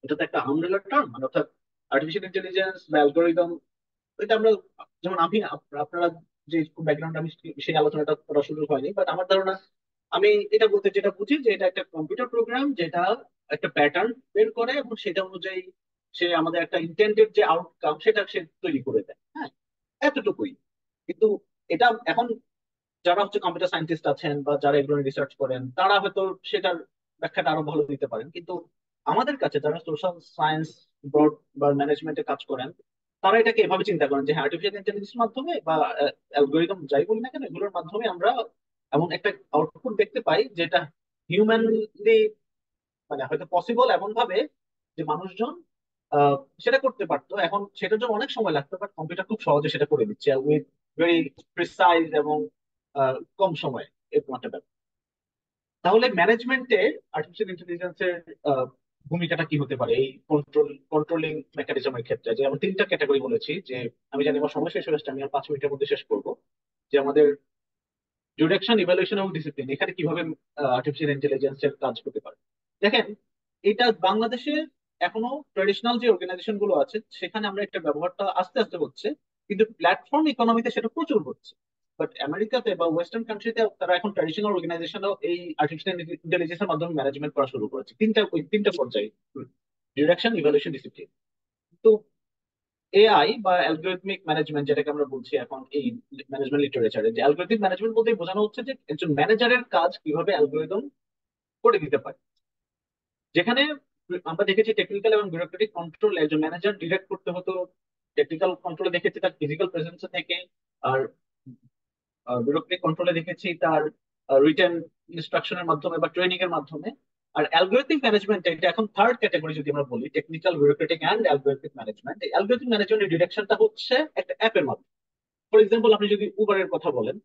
এটা তো একটা আমব্রেলা টার্ম, মানে অর্থাৎ আর্টিফিশিয়াল ইন্টেলিজেন্স বা অ্যালগোরিদম, এটা আমরা যেমন আমি আপনারা যে ব্যাকগ্রাউন্ড, আমি সেই আলোচনাটা করার সুযোগ হয়নি, বাট আমার ধারণা, আমি এটা বলতে যেটা বুঝি যে এটা একটা কম্পিউটার প্রোগ্রাম যেটা একটা প্যাটার্ন বের করে, এবং সেটা অনুযায়ী সে আমাদের একটা ইন্টেন্ডেড যে আউটকাম সেটা সে তৈরি করে দেয়। হ্যাঁ, এতটুকুই। কিন্তু এটা এখন যারা হচ্ছে কম্পিউটার সায়েন্টিস্ট আছেন বা যারা এগুলো রিসার্চ করেন, তারা হয়তো সেটার ব্যাখ্যাটা আরো ভালো দিতে পারেন, কিন্তু আমাদের কাছে যারা সোশ্যাল সায়েন্স ব্রড বা ম্যানেজমেন্টে কাজ করেন, তারা এটাকে এভাবে চিন্তা করেন যে হ্যাঁ, আর্টিফিশিয়াল ইন্টেলিজেন্সের মাধ্যমে বা অ্যালগোরিদম যাই বলি না কেন, এগুলোর মাধ্যমে আমরা এমন একটা আউটপুট দেখতে পাই যেটা হিউম্যানলি মানে হয়তো পসিবল এমন ভাবে যে মানুষজন আহ, সেটা করতে পারতো। এখন সেটার জন্য অনেক সময় লাগতো, বাট কম্পিউটার খুব সহজে সেটা করে দিচ্ছে উইথ ভেরি প্রিসাইজ এবং কম সময়ে, এরকম একটা ব্যাপার। তাহলে ম্যানেজমেন্টে আর্টিফিশিয়াল ইন্টেলিজেন্সের ভূমিকাটা কি হতে পারে এই কন্ট্রোলিং মেকানিজমের ক্ষেত্রে? যে আমরা তিনটা ক্যাটাগরি বলেছি, যে আমি জানি আমার সময় শেষ হয়ে আসছে, আমি আর 5 মিনিটের মধ্যে শেষ করবো, যে আমাদের ডিরেকশন, ইভ্যালুয়েশন এবং ডিসিপ্লিন, এখানে কিভাবে আর্টিফিশিয়াল ইন্টেলিজেন্সের কাজ করতে পারে। দেখেন, এটা বাংলাদেশে এখনো ট্রেডিশনাল যে অর্গানাইজেশন গুলো আছে সেখানে আমরা একটা ব্যবহারটা আস্তে আস্তে হচ্ছে, কিন্তু প্ল্যাটফর্ম ইকোনমিতে সেটা প্রচুর হচ্ছে। বাট আমেরিকাতে বা ওয়েস্টার্ন কান্ট্রিতে তারা এখন ট্রেডিশনাল অর্গানাইজেশনও এই আর্টিফিশিয়াল ইন্টেলিজেন্সের মাধ্যমে ম্যানেজমেন্ট করা শুরু করেছে, তিনটা পর্যায়ে: ডিরেকশন, ইভ্যালুয়েশন, ডিসিপ্লিন। তো এআই বা অ্যালগরিদমিক ম্যানেজমেন্ট যেটাকে আমরা বলছি এখন এই ম্যানেজমেন্ট লিটারেচারে, যে অ্যালগরিদমিক ম্যানেজমেন্ট বলতে বোঝানো হচ্ছে যে একজন ম্যানেজারের কাজ কিভাবে অ্যালগরিদম করে দিতে পারে, যেখানে আমরা দেখেছি টেকনিক্যাল এবং ব্যুরোক্রেটিক কন্ট্রোল একজন ম্যানেজার ডিরেক্ট করতে হতো। টেকনিক্যাল কন্ট্রোলে দেখেছি তার ফিজিক্যাল প্রেজেন্স থেকে, আর ব্যুরোক্রেটিক কন্ট্রোলে দেখেছি তার রিটেন ইনস্ট্রাকশনের মাধ্যমে বা ট্রেনিং এর মাধ্যমে। আর অ্যালগোরিথমিক ম্যানেজমেন্ট এটা এখন থার্ড ক্যাটাগরি যদি আমরা বলি, টেকনিক্যাল, ব্যুরোক্রেটিক এন্ড অ্যালগোরিথমিক ম্যানেজমেন্ট। এই অ্যালগোরিথমিক ম্যানেজমেন্টের ডিরেকশনটা হচ্ছে একটা অ্যাপের মাধ্যমে। ফর এক্সাম্পল, আপনি যদি উবারের কথা বলেন,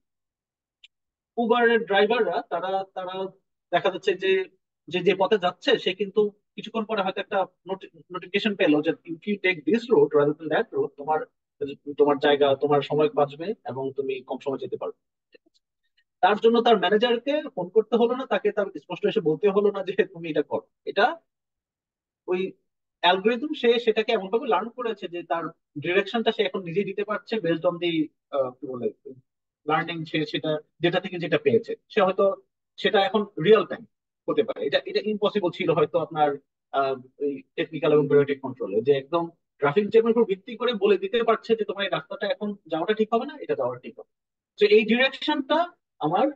উবারের ড্রাইভাররা তারা তারা দেখা যাচ্ছে যে যে যে পথে যাচ্ছে সে কিন্তু কিছুক্ষণ পরে হয়তো একটা নোটিফিকেশন পেলো যে if you take this road rather than that road, তোমার তোমার জায়গা, তোমার সময় বাঁচবে এবং তুমি কম সময় যেতে পারবে। তার জন্য তার ম্যানেজারকে ফোন করতে হলো না, তাকে তার স্পষ্ট এসে বলতে হলো না যে তুমি এটা করো। এটা ওই অ্যালগোরিদম সে সেটাকে এমন ভাবে লার্ন করেছে যে তার ডিরেকশনটা সে এখন নিজেই দিতে পারছে বেসড অন দি কি বলে লার্নিং, সে সেটা যেটা থেকে যেটা পেয়েছে সে হয়তো সেটা এখন রিয়েল টাইম হতে পারে। এটা এটা ইম্পসিবল ছিল হয়তো আপনার এই টেকনিক্যাল এবং ব্যুরোক্রেটিক কন্ট্রোলে, যে একদম ট্রাফিক জ্যামের উপর ভিত্তি করে বলে দিতে পারছে যে তোমার এই রাস্তাটা এখন যাওয়াটা ঠিক হবে না, এটা যাওয়াটা ঠিক হবে। তো এই ডিরেকশনটা আমার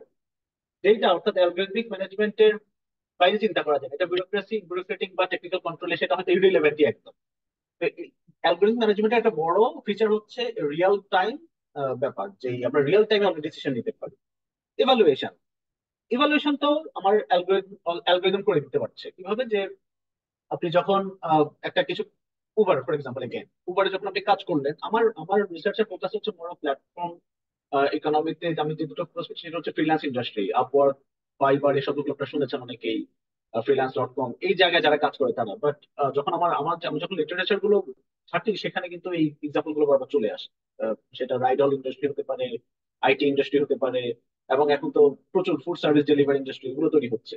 যেটা অর্থাৎ অ্যালগরিদমিক ম্যানেজমেন্টের বাইরে চিন্তা করা যায় না। এটা ব্যুরোক্রেটিক বা টেকনিক্যাল কন্ট্রোলে সেটা হয়তো ইররিলেভেন্টই একদম। অ্যালগরিদম ম্যানেজমেন্টের একটা বড় ফিচার হচ্ছে রিয়েল টাইম ব্যাপার, যে আমরা রিয়েল টাইমে আমরা ডিসিশন নিতে পারি। ইভালুয়েশন, ইভালুয়েশনটাও আমার অ্যালগরিদম করে দিতে পারছে কিভাবে, যে আপনি যখন একটা কিছু উবার ফর এক্সাম্পল, উবারে যখন আপনি কাজ করলেন, আমার আমার রিসার্চের ফোকাস হচ্ছে বড় প্ল্যাটফর্ম ইকোনমিতে। আমি যে দুটো প্রসপেক্ট, সেটা হচ্ছে ফ্রিল্যান্স ইন্ডাস্ট্রি, আপওয়ার্ক, ফাইবার, এসবগুলো আপনারা শুনেছেন অনেকেই, freelance.com, এই জায়গায় যারা কাজ করে তারা। বাট যখন আমার আমার আমি যখন লিটারেচার গুলো ঘাঁটি, সেখানে কিন্তু এই এক্সাম্পল গুলো বারবার চলে আসে। সেটা রাইডল ইন্ডাস্ট্রি হতে পারে, আইটি ইন্ডাস্ট্রি হতে পারে, এবং এখন তো প্রচুর ফুড সার্ভিস ডেলিভারি ইন্ডাস্ট্রি এগুলো তৈরি হচ্ছে।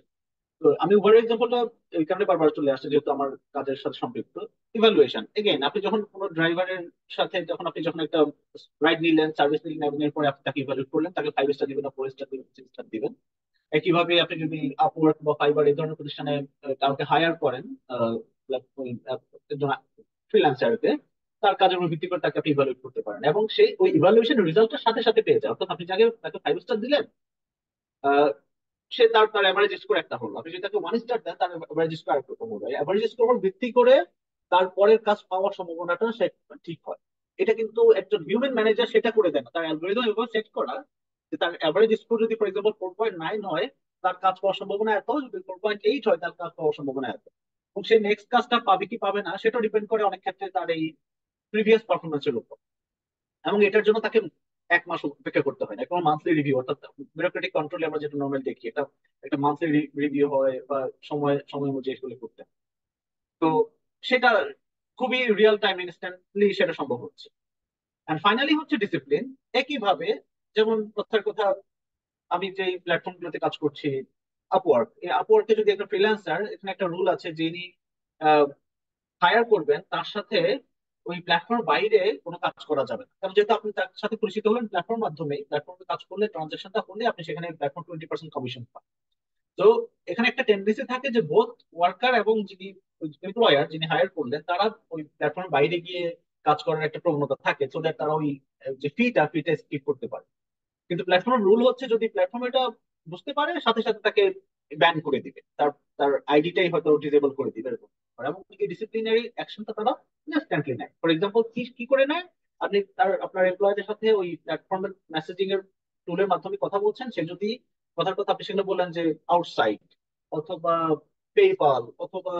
তো আমি উবারের এক্সাম্পলটা এই কারণে বারবার চলে আসছে যেহেতু আমার কাজের সাথে সম্পৃক্ত। ইভালুয়েশন এগেইন, আপনি যখন কোনো ড্রাইভারের সাথে যখন একটা রাইড নিলেন, সার্ভিস নিলেন, এবং এরপরে আপনি তাকে ইভালুয়েট করলেন, তাকে 5 স্টার দিবেন না 4 স্টার দিবেন, 6 স্টার দিবেন। একইভাবে আপনি যদি আপওয়ার্ক বা ফাইবার এই ধরনের প্রতিষ্ঠানে কাউকে হায়ার করেন, ফ্রিল্যান্সারকে, তার কাজের উপর ভিত্তি করে তাকে আপনি ইভালুয়েট করতে পারেন, এবং সেই ওই ইভালুয়েশন রেজাল্টের সাথে সাথে পেয়ে যায়। অর্থাৎ আপনি যাকে তাকে 5 স্টার দিলেন, সে তার তার অ্যাভারেজ স্কোর একটা হলো। আপনি যদি তাকে 1 স্টার দেন, তার অ্যাভারেজ স্কোর একটা হলো। অ্যাভারেজ স্কোর ভিত্তি করে তার পরের কাজ পাওয়ার সম্ভাবনাটা সে ঠিক হয়। এটা কিন্তু একজন হিউম্যান ম্যানেজার সেটা করে দেয় না, তার অ্যালগরিদম এভাবে সেট করা যে তার অ্যাভারেজ স্কোর যদি ফর এক্সাম্পল 4.9 হয়, তার কাজ পাওয়ার সম্ভাবনা এত, যদি 4.8 হয় তার কাজ পাওয়ার সম্ভাবনা এত। এবং সে নেক্সট কাজটা পাবে কি পাবে না সেটা ডিপেন্ড করে অনেক ক্ষেত্রে তার এই প্রিভিয়াস পারফরমেন্সের উপর। এবং এটার জন্য তাকে 1 মাস অপেক্ষা করতে হয় না, কোনো মান্থলি রিভিউ, অর্থাৎ ব্যুরোক্রেটিক কন্ট্রোলে আমরা যেটা নর্মাল দেখি, এটা একটা মান্থলি রিভিউ হয় বা সময় সময় অনুযায়ী এগুলো করতে হয়। তো সেটা খুবই রিয়েল টাইম ইনস্ট্যান্টলি সেটা সম্ভব হচ্ছে। এন্ড ফাইনালি হচ্ছে ডিসিপ্লিন। একইভাবে যেমন কথার কথা, আমি যে প্ল্যাটফর্ম গুলোতে কাজ করছি, আপওয়ার্ক, এই আপওয়ার্কে যদি একটা ফ্রিল্যান্সার, এখানে একটা রুল আছে, যিনি হায়ার করবেন তার সাথে ওই প্ল্যাটফর্ম বাইরে কোনো কাজ করা যাবে না। কারণ যেহেতু আপনি তার সাথে পরিচিত হলেন প্ল্যাটফর্ম মাধ্যমে, প্ল্যাটফর্মে কাজ করলে, ট্রানজাকশনটা করলে আপনি সেখানে প্ল্যাটফর্ম 20% কমিশন পান। তো এখানে একটা টেন্ডেন্সি থাকে যে বোথ ওয়ার্কার এবং যিনি এমপ্লয়ার, যিনি হায়ার করলেন, তারা ওই প্ল্যাটফর্ম বাইরে গিয়ে কাজ করার একটা প্রবণতা থাকে, সো দ্যাট তারা ওই যে ফিটা স্কিপ করতে পারে। কিন্তু প্ল্যাটফর্মের রুল হচ্ছে যদি প্ল্যাটফর্ম এটা বুঝতে পারে, সাথে সাথে তাকে ব্যান করে দিবে, তার তার আইডিটাই হয়তো ডিসেবল করে দিবে এরকম। এবং এই ডিসিপ্লিনারি অ্যাকশনটা তারা ইনস্ট্যান্টলি নেয়। ফর এক্সাম্পল, কি কি করে নেয়, আপনি আপনার এমপ্লয়ারদের সাথে ওই প্ল্যাটফর্মের মেসেজিং এর টুলের মাধ্যমে কথা বলছেন, সে যদি কথার কথা আপনি সেখানে বললেন যে আউটসাইড অথবা পেপাল অথবা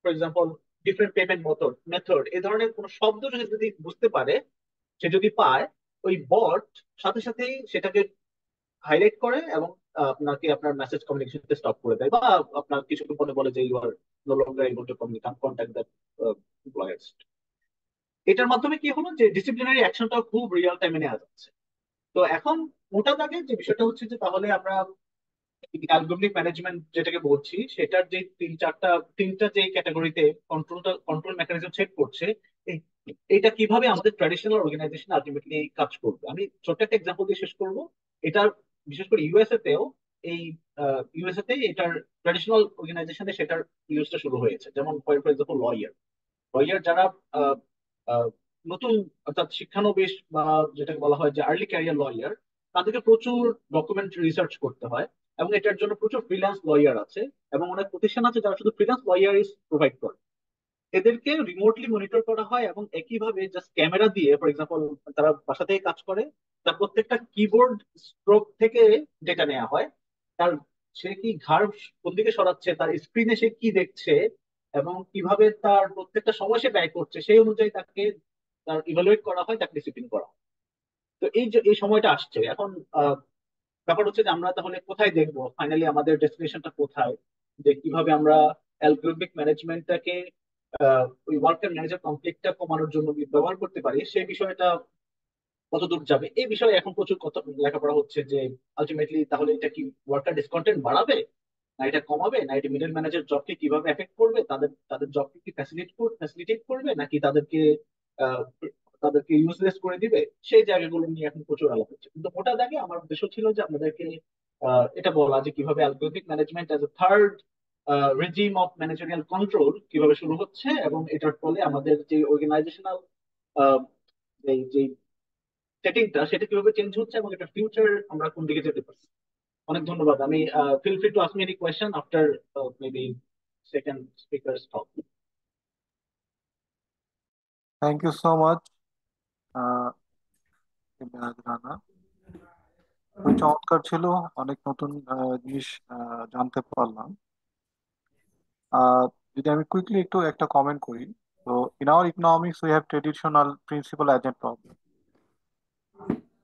for example different payment method, এই ধরনের কোনো শব্দ যদি বুঝতে পারে, সে যদি পায়, ওই বট সাথে সাথেই সেটাকে হাইলাইট করে এবং আপনাকে আপনার মেসেজ কমিউনিকেশনকে স্টপ করে দেয়, বা আপনার কিছুক্ষণ পরে বলে যে you are no longer able to contact that employers. এটার মাধ্যমে কি হলো, যে ডিসিপ্লিনারি অ্যাকশনটা খুব রিয়েল টাইমে নেওয়া যাচ্ছে। তো এখন মোটা দাগে যে বিষয়টা হচ্ছে যে তাহলে আমরা অ্যালগরিদমিক ম্যানেজমেন্ট যেটাকে বলছি, সেটার যে তিনটা যে ক্যাটাগরিতে কন্ট্রোল মেকানিজম সেট করছে, এটা কিভাবে আমাদের ট্র্যাডিশনাল অর্গানাইজেশন আলটিমেটলি কাজ করবে। আমি ছোট্ট একটা এক্সাম্পল দিয়ে শেষ করবো। এটার বিশেষ করে ইউএসএ তেও, এই ইউএসএ তে এটার ট্র্যাডিশনাল অর্গানাইজেশনে সেটার ইউজটা শুরু হয়েছে। যেমন ফর এক্সাম্পল লয়ার, যারা আহ, আহ, নতুন, অর্থাৎ শিক্ষানবিশ বা যেটাকে বলা হয় যে আর্লি ক্যারিয়ার লয়ার, তাদেরকে প্রচুর ডকুমেন্ট রিসার্চ করতে হয়। এবং এটার জন্য প্রচুর ফ্রিল্যান্স লয়ার আছে এবং অনেক প্রতিষ্ঠান আছে যারা শুধু ফ্রিল্যান্স লয়ার প্রোভাইড করে। এদেরকে রিমোটলি মনিটর করা হয় এবং একইভাবে জাস্ট ক্যামেরা দিয়ে, ফর এক্সাম্পল তারা বাসা থেকে কাজ করে, তার প্রত্যেকটা কিবোর্ড স্ট্রোক থেকে ডেটা নেওয়া হয়। তার সে কি ঘাড় কোন দিকে সরাচ্ছে, তার স্ক্রিনে সে কি দেখছে এবং কিভাবে তার প্রত্যেকটা সময় সে ব্যয় করছে, সেই অনুযায়ী তাকে তার ইভালুয়েট করা হয়, তাকে ডিসিপ্লিন করা হয়। তো এই যে এই সময়টা আসছে এখন, ব্যাপার হচ্ছে যে আমরা তাহলে কোথায় দেখবো ফাইনালি আমাদের ডেস্টিনেশনটা কোথায়, যে কিভাবে আমরা অ্যালগরিদমিক ম্যানেজমেন্টটাকে ওই ওয়ার্কার ম্যানেজার কনফ্লিক্টটা কমানোর জন্য ব্যবহার করতে পারি, সেই বিষয়টা কত দূর যাবে এই বিষয়ে এখন প্রচুর কথা লেখাপড়া হচ্ছে, যে আলটিমেটলি তাহলে এটা কি ওয়ার্কার ডিসকন্টেন্ট বাড়াবে, না এটা কমাবে, না এটা মিডল ম্যানেজার জবকে কিভাবে এফেক্ট করবে, তাদের তাদের জবকে কি ফ্যাসিলিটেট করবে, নাকি আহ, তাদেরকে ইউজলেস করে দিবে। সেই জায়গাগুলো নিয়ে এখন প্রচুর আলাপ হচ্ছে, কিন্তু ওটা দেখে আমার উদ্দেশ্য ছিল যে আপনাদেরকে এটা বলা যে কিভাবে algorithmic management as a third regime of managerial control কিভাবে শুরু হচ্ছে, এবং এটার ফলে আমাদের যে অর্গানাইজেশনাল যে সেটিংটা সেটা কিভাবে চেঞ্জ হচ্ছে এবং এটা ফিউচার আমরা কোন দিকে যেতে পারছি। অনেক ধন্যবাদ। আমি feel free to ask me any question after maybe second speakers talk. Thank you so much Rana, খুবই চমৎকার ছিল, অনেক নতুন জিনিস জানতে পারলাম। আহ, যদি আমি কুইকলি একটু একটা কমেন্ট করি, তো in our economics we have traditional principal agent problem.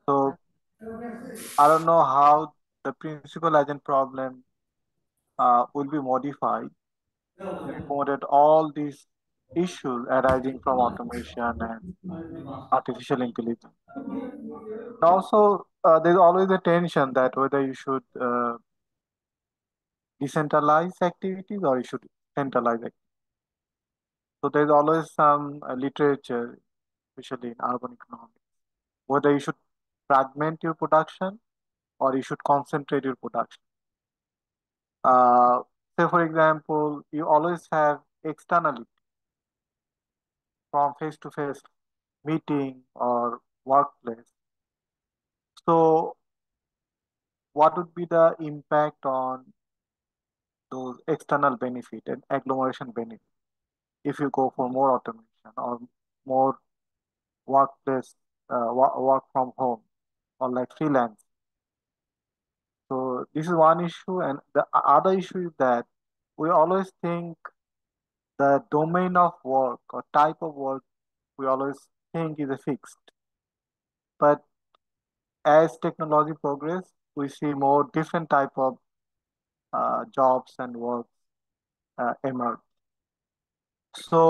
So I don't know how the principal agent problem will be modified to accommodate all these issues arising from automation and artificial intelligence. And also, there's always a tension that whether you should decentralize activities or you should centralize activities. So there's always some literature, especially in urban economics, whether you should fragment your production or you should concentrate your production. Say, for example, you always have externality from face to face meeting or workplace. So, what would be the impact on those external benefit and agglomeration benefit if you go for more automation or more workplace work from home or like freelance? So, this is one issue, and the other issue is that we always think the domain of work or type of work we always think is a fixed. But as technology progress, we see more different type of jobs and work emerge. So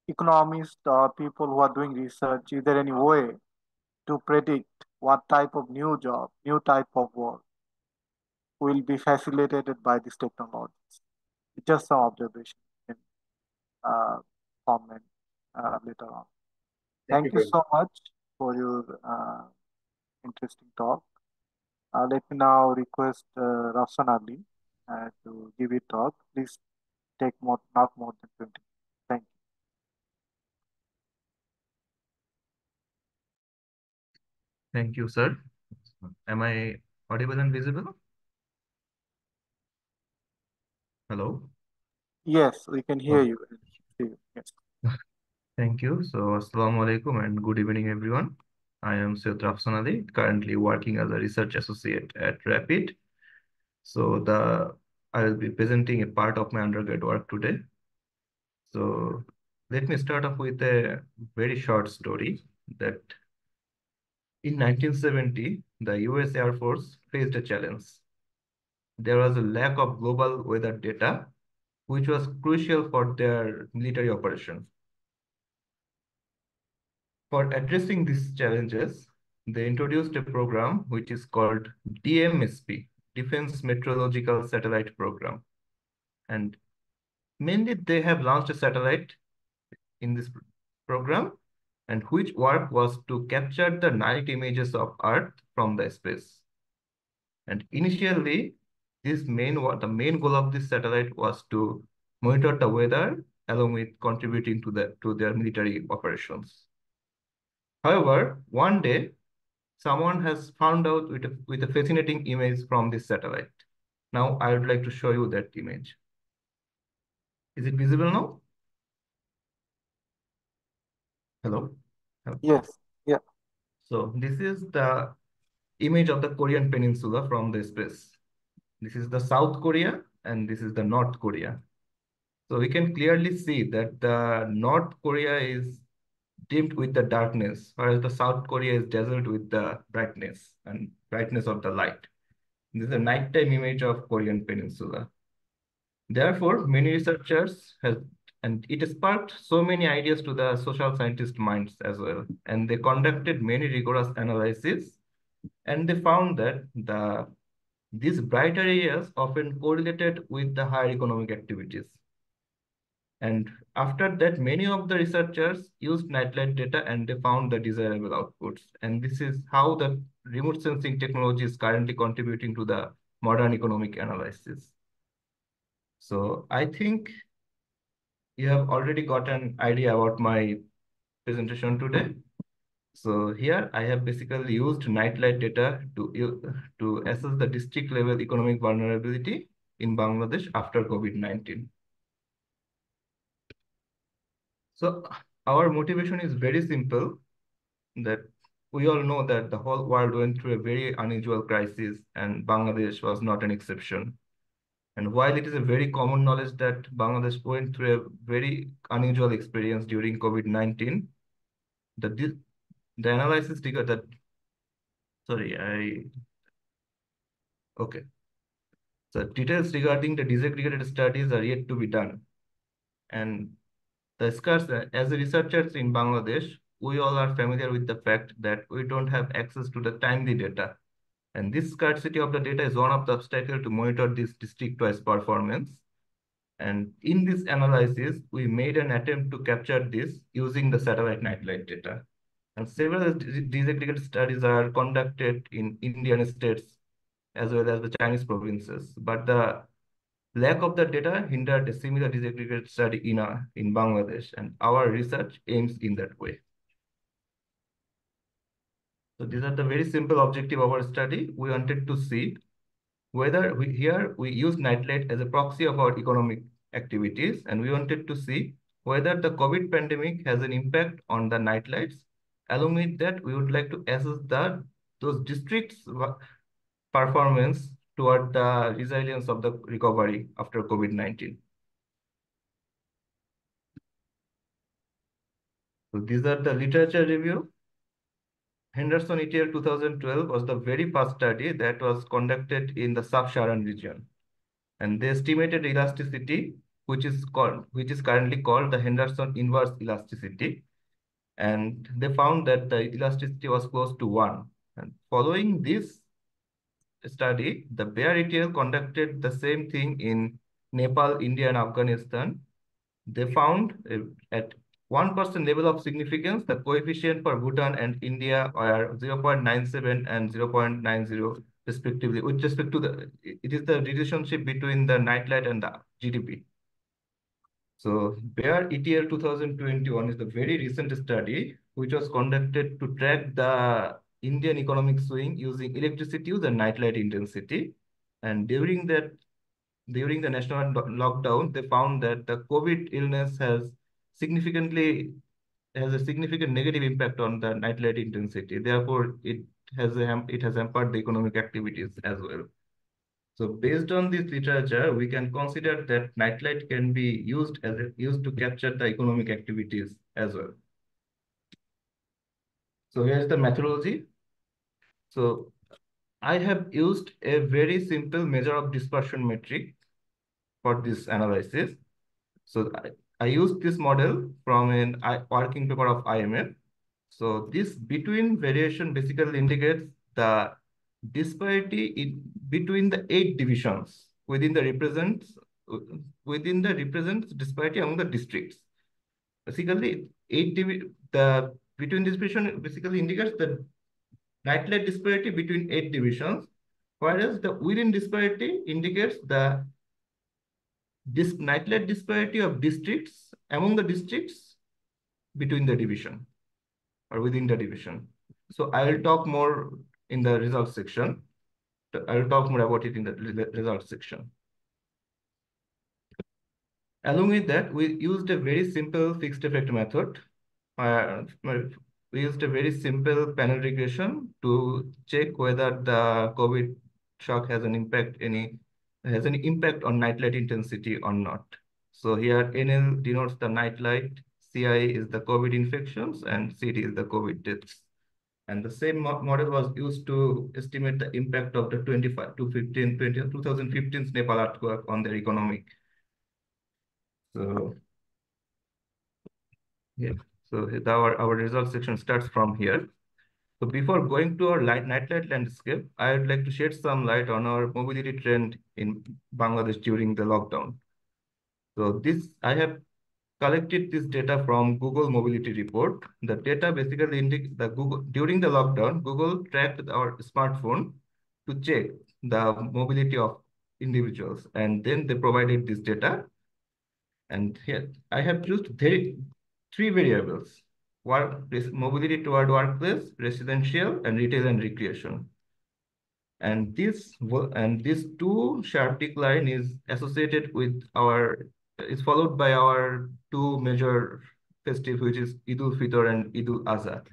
economists or people who are doing research, is there any way to predict what type of new job, new type of work will be facilitated by these technologies? Just some observation in comment later on. Thank you Thank you very so much for your interesting talk. Let me now request Rafsan Ali to give a talk. Please take not more than 20 minutes. Thank you. Thank you, sir. Am I audible and visible? Hello? Yes, we can hear Okay. you. See you. Yes. Thank you. So, Assalamu alaikum and good evening, everyone. I am Syed Rafsan Ali, currently working as a research associate at Rapid. So, I will be presenting a part of my undergrad work today. So, let me start off with a very short story that in 1970, the US Air Force faced a challenge. There was a lack of global weather data, which was crucial for their military operations. For addressing these challenges, they introduced a program which is called DMSP, Defense Meteorological Satellite Program. And mainly they have launched a satellite in this program, and which work was to capture the night images of Earth from the space. And initially, the main goal of this satellite was to monitor the weather along with contributing to their military operations. However, one day someone has found out with a fascinating image from this satellite. Now I would like to show you that image. Is it visible now? Hello? Yes. Yeah. So this is the image of the Korean Peninsula from the space. This is the South Korea and this is the North Korea. So we can clearly see that the North Korea is dimmed with the darkness, whereas the South Korea is dazzled with the brightness of the light. This is a nighttime image of Korean Peninsula. Therefore, many researchers and it sparked so many ideas to the social scientist minds as well. And they conducted many rigorous analyses, and they found that these brighter areas often correlated with the higher economic activities. And after that, many of the researchers used nightlight data and they found the desirable outputs. And this is how the remote sensing technology is currently contributing to the modern economic analysis. So I think you have already got an idea about my presentation today. So here I have basically used nightlight data to assess the district level economic vulnerability in Bangladesh after COVID-19. So our motivation is very simple, that we all know that the whole world went through a very unusual crisis and Bangladesh was not an exception. And while it is a very common knowledge that Bangladesh went through a very unusual experience during COVID-19, the analysis figure that, okay. So details regarding the disaggregated studies are yet to be done. And as a researchers in Bangladesh, we all are familiar with the fact that we don't have access to the timely data. And this scarcity of the data is one of the obstacles to monitor this district-wise performance. And in this analysis, we made an attempt to capture this using the satellite nightlight data. And several disaggregated studies are conducted in Indian states as well as the Chinese provinces. But the lack of the data hindered a similar disaggregated study in Bangladesh, and our research aims in that way. So these are the very simple objective of our study. We wanted to see whether we use nightlight as a proxy of our economic activities, and we wanted to see whether the COVID pandemic has an impact on the nightlights. Along with that, we would like to assess those districts' performance toward the resilience of the recovery after COVID-19. So these are the literature review. Henderson et al. 2012 was the very first study that was conducted in the sub-Saharan region. And they estimated elasticity, which is currently called the Henderson inverse elasticity. And they found that the elasticity was close to 1. And following this study, the Baer et al. Conducted the same thing in Nepal, India, and Afghanistan. They found at 1% level of significance, the coefficient for Bhutan and India are 0.97 and 0.90 respectively. With respect to it is the relationship between the nightlight and the GDP. So Baer et al. 2021 is the very recent study which was conducted to track the Indian economic swing using electricity use and nightlight intensity. And during the national lockdown, they found that the COVID illness has a significant negative impact on the nightlight intensity. Therefore, it has hampered the economic activities as well. So based on this literature, we can consider that nightlight can be used to capture the economic activities as well. So here's the methodology. So I have used a very simple measure of dispersion metric for this analysis. So I used this model from a working paper of IMF. So this between variation basically indicates the disparity between the 8 divisions within the represents disparity among the districts. Basically, the between distribution basically indicates the nightlight disparity between 8 divisions, whereas the within disparity indicates the nightlight disparity of districts among the districts between the division or within the division. So I will talk more in the results section. I will talk more about it in the results section. Along with that, we used a very simple fixed effect method. We used a very simple panel regression to check whether the COVID shock has an impact on night light intensity or not. So here NL denotes the night light, CI is the COVID infections, and CD is the COVID deaths. And the same model was used to estimate the impact of the 2015 Nepal earthquake on their economy. So yeah, so our result section starts from here. So before going to our night light landscape, I would like to shed some light on our mobility trend in Bangladesh during the lockdown. So I have collected this data from Google Mobility Report. The data basically indicates during the lockdown, Google tracked our smartphone to check the mobility of individuals, and then they provided this data. And here I have used three variables: mobility toward workplace, residential, and retail and recreation. And this two sharp decline is associated with is followed by our two major festive, which is Eid al-Fitr and Eid al-Adha.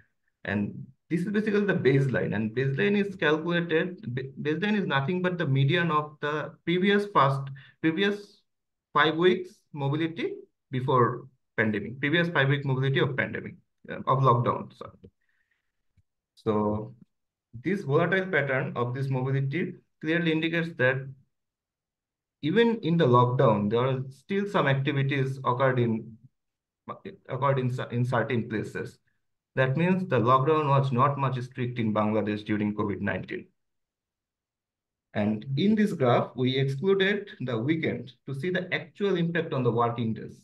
And this is basically the baseline, and baseline is nothing but the median of the previous 5 weeks mobility before pandemic, previous 5-week mobility of pandemic, of lockdown. So this volatile pattern of this mobility clearly indicates that even in the lockdown, there are still some activities occurred in certain places. That means the lockdown was not much strict in Bangladesh during COVID-19. And in this graph, we excluded the weekend to see the actual impact on the working days.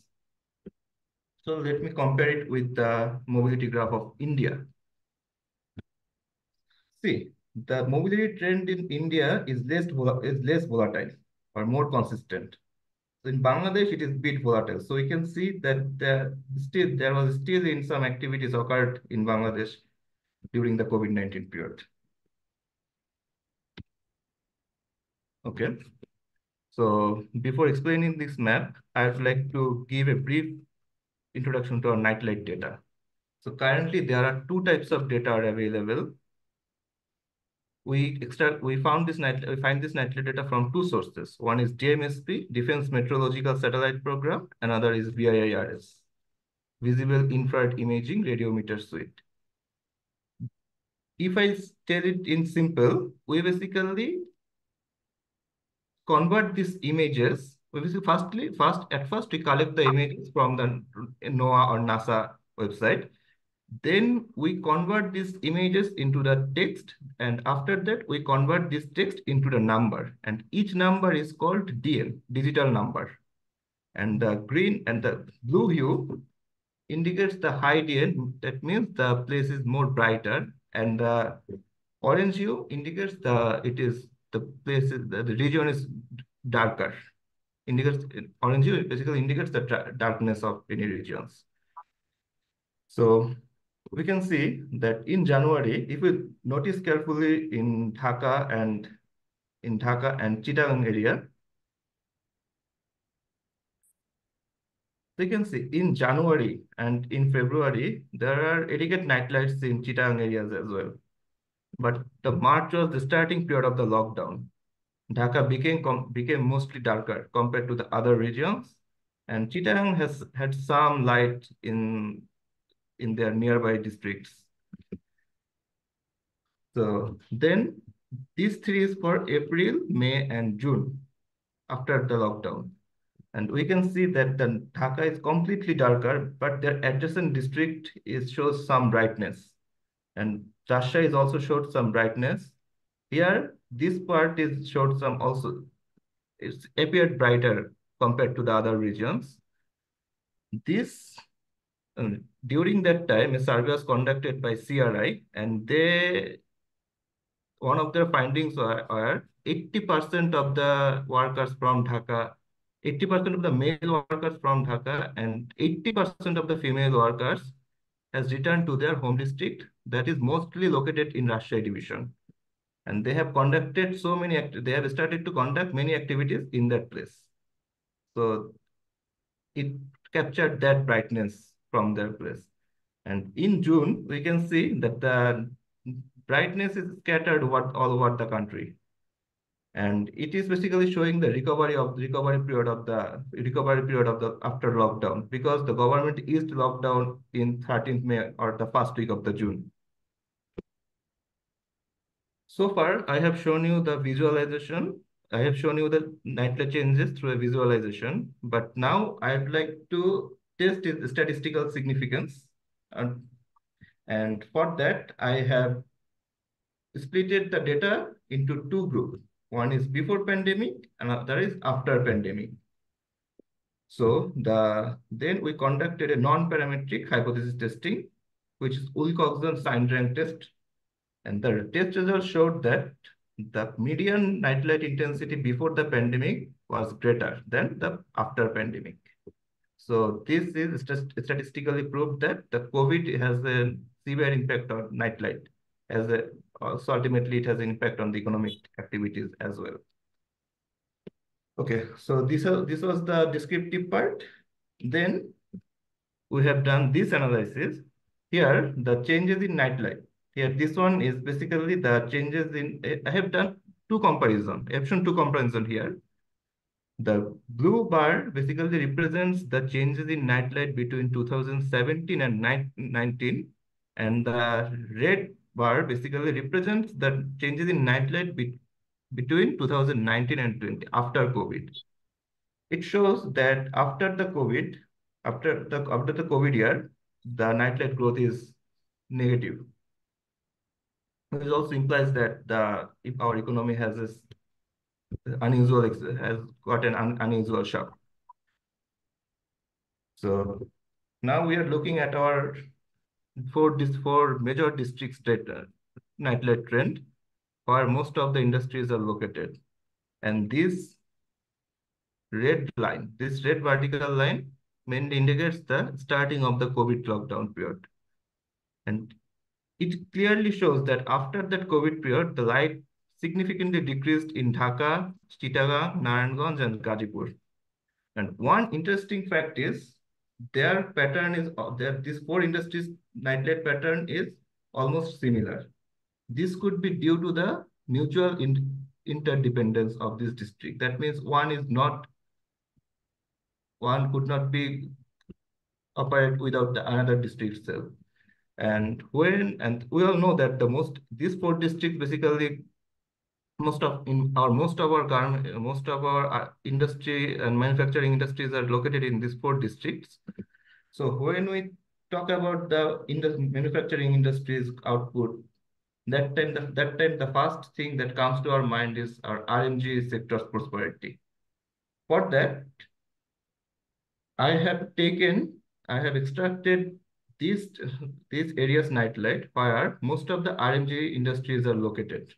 So let me compare it with the mobility graph of India. See, the mobility trend in India is less volatile or more consistent. So in Bangladesh, it is a bit volatile. So we can see that there was still in some activities occurred in Bangladesh during the COVID-19 period. Okay. So before explaining this map, I would like to give a brief introduction to our nightlight data. So currently there are two types of data are available. We find this nightlight data from two sources. One is DMSP, Defense Meteorological Satellite Program. Another is VIIRS, Visible Infrared Imaging Radiometer Suite. If I tell it in simple, we basically convert these images. First, we collect the images from the NOAA or NASA website. Then we convert these images into the text, and after that we convert this text into the number, and each number is called DN, digital number. And the green and the blue hue indicates the high DN, that means the place is more brighter, and the orange hue indicates the region is darker. Orange hue basically indicates the darkness of any regions. So we can see that in January, if we notice carefully in Dhaka and Chittagong area, we can see in January and in February, there are adequate night lights in Chittagong areas as well. But the March was the starting period of the lockdown. Dhaka became mostly darker compared to the other regions, and Chittagong has had some light in their nearby districts. So then these three is for April, May, and June after the lockdown. And we can see that the Dhaka is completely darker, but their adjacent district shows some brightness. And Rajshahi is also showed some brightness. Here, this part showed some also, it's appeared brighter compared to the other regions. During that time, a survey was conducted by CRI, and one of their findings were 80% of the workers from Dhaka, 80% of the male workers from Dhaka and 80% of the female workers has returned to their home district that is mostly located in Rajshahi division. And they have conducted they have started to conduct many activities in that place. So it captured that brightness from their place. And in June, we can see that the brightness is scattered all over the country. And it is basically showing the recovery period of the after lockdown, because the government eased lockdown in 13th May or the first week of the June. So far, I have shown you the visualization. I have shown you the nightlight changes through a visualization, but now I'd like to test its statistical significance. And for that, I have splitted the data into two groups. One is before pandemic, and another is after pandemic. So then we conducted a non-parametric hypothesis testing, which is Wilcoxon sign rank test. And the test results showed that the median nightlight intensity before the pandemic was greater than the after pandemic. So this is statistically proved that the COVID has a severe impact on nightlight, also ultimately it has an impact on the economic activities as well. Okay, so this was the descriptive part. Then we have done this analysis. Here, the changes in nightlight. Here, this one is basically the changes in, I have done two comparison, I have shown two comparison here. The blue bar basically represents the changes in nightlight between 2017 and 19, and the red bar basically represents the changes in nightlight between 2019 and 20 after COVID. It shows that after the COVID year, the nightlight growth is negative. This also implies that if our economy has got an unusual shock. So now we are looking at our four major districts nightlight trend, where most of the industries are located. And this red vertical line mainly indicates the starting of the COVID lockdown period. And it clearly shows that after that COVID period, the light significantly decreased in Dhaka, Chittagong, Narayanganj, and Gazipur. And one interesting fact is their pattern is these four industries nightlight pattern is almost similar. This could be due to the mutual interdependence of this district. That means one could not be operate without the another district itself. And we all know that these four districts basically most of our industry and manufacturing industries are located in these four districts. So when we talk about the manufacturing industries output, that time the first thing that comes to our mind is our RMG sector's prosperity. For that, I have extracted these areas nightlight where most of the RMG industries are located.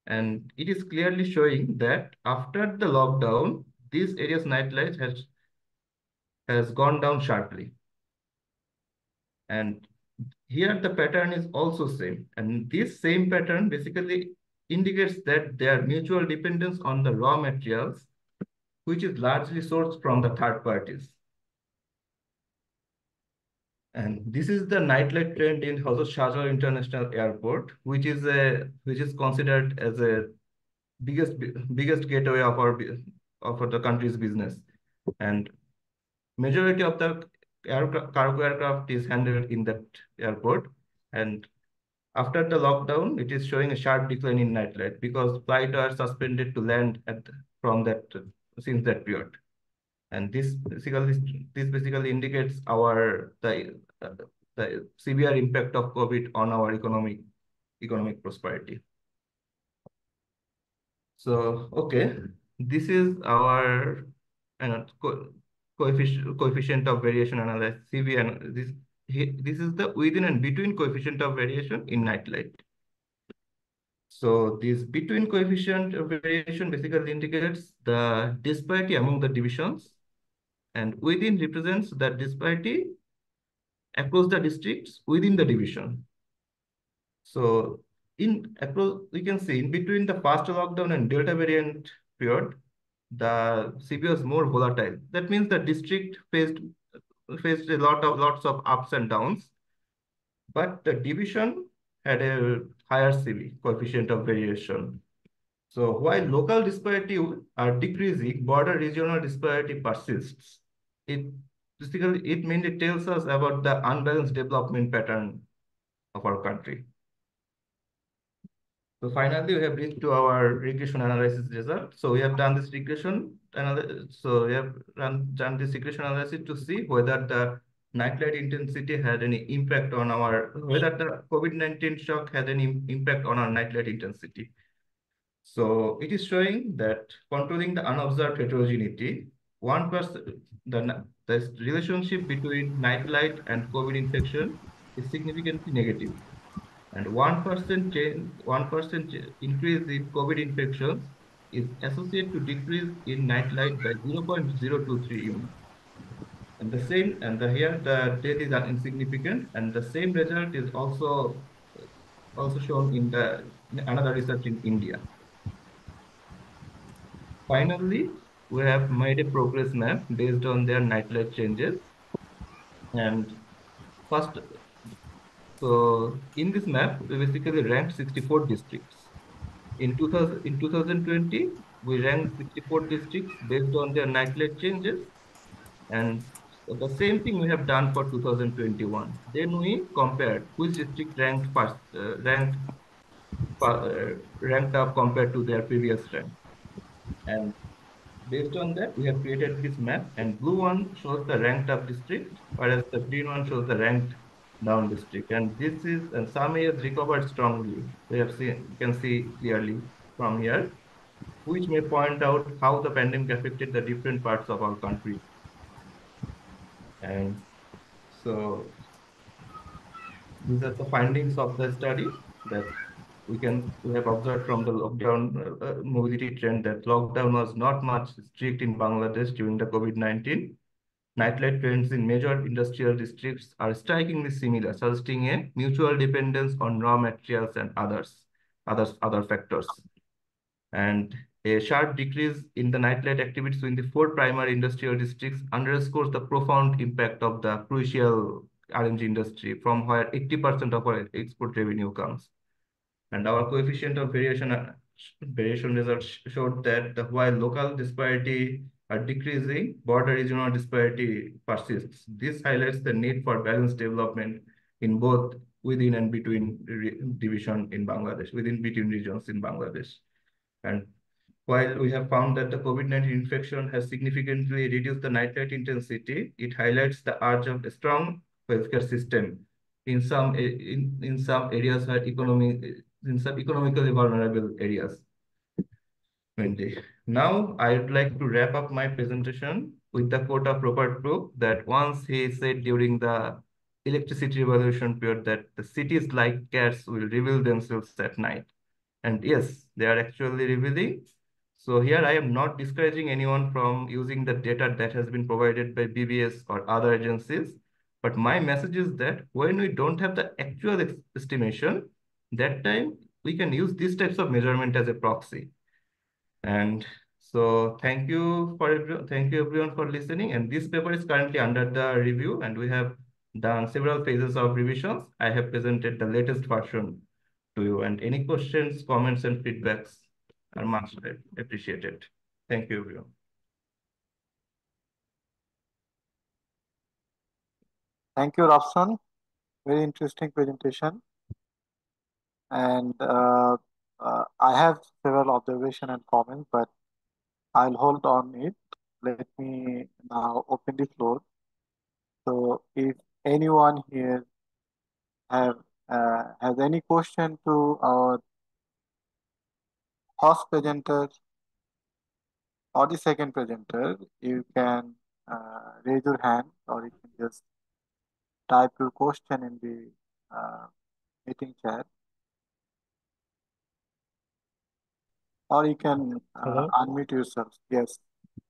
And it is clearly showing that after the lockdown, these areas nightlight has gone down sharply. And here the pattern is also same. And this same pattern basically indicates that their mutual dependence on the raw materials, which is largely sourced from the third parties. And this is the nightlight trend in Hozur Shahjahan International Airport, which is considered as a biggest gateway of the country's business. And majority of the cargo aircraft is handled in that airport. And after the lockdown, it is showing a sharp decline in nightlight because flights are suspended to land since that period. And this basically indicates the severe impact of COVID on our economic prosperity. So, okay, this is our coefficient of variation analysis, CV, and this is the within and between coefficient of variation in nightlight. So this between coefficient of variation basically indicates the disparity among the divisions, and within represents the disparity across the districts within the division. So we can see in between the first lockdown and Delta variant period, the CP was more volatile. That means the district faced lots of ups and downs, but the division had a higher CB, coefficient of variation. So while local disparity are decreasing, border regional disparity persists. It basically it mainly tells us about the unbalanced development pattern of our country. So finally, we have reached to our regression analysis result. So we have done this regression analysis. So we have done this regression analysis to see whether the nightlight intensity had any impact on whether the COVID-19 shock had any impact on our nightlight intensity. So it is showing that controlling the unobserved heterogeneity, 1%, the relationship between nightlight and COVID infection is significantly negative. And 1% increase in COVID infections is associated to decrease in nightlight by 0.023 unit. And here the death is insignificant, and the same result is also shown in another research in India. Finally, we have made a progress map based on their nightlight changes. And first, so in this map, we basically ranked 64 districts. In 2020, we ranked 64 districts based on their nightlight changes. And the same thing we have done for 2021. Then we compared which district ranked up compared to their previous rank. And based on that, we have created this map, and blue one shows the ranked up district, whereas the green one shows the ranked down district. And some areas recovered strongly. You can see clearly from here, which may point out how the pandemic affected the different parts of our country. And so these are the findings of the study that we have observed from the lockdown mobility trend that lockdown was not much strict in Bangladesh during the COVID-19. Nightlight trends in major industrial districts are strikingly similar, suggesting a mutual dependence on raw materials and other factors. And a sharp decrease in the nightlight activities in the 4 primary industrial districts underscores the profound impact of the crucial RNG industry, from where 80% of our export revenue comes. And our coefficient of variation results showed that while local disparity are decreasing, border regional disparity persists. This highlights the need for balanced development in both within and between division in Bangladesh, between regions in Bangladesh. And while we have found that the COVID-19 infection has significantly reduced the nightlight intensity, it highlights the urge of a strong healthcare system in some areas where in some economically vulnerable areas. Now, I would like to wrap up my presentation with the quote of Robert Brooke that once he said during the electricity revolution period that the cities like cats will reveal themselves at night. And yes, they are actually revealing. So here I am not discouraging anyone from using the data that has been provided by BBS or other agencies. But my message is that when we don't have the actual estimation, that time we can use these types of measurement as a proxy. And so thank you everyone for listening. And this paper is currently under the review, and we have done several phases of revisions. I have presented the latest version to you, and any questions, comments, and feedbacks are much appreciated. Thank you, everyone. Thank you, Rafsan. Very interesting presentation. And I have several observations and comments, but I'll hold on it. Let me now open the floor. So if anyone here has any question to our first presenter or the second presenter, you can raise your hand, or you can just type your question in the meeting chat, or you can unmute yourself. Yes,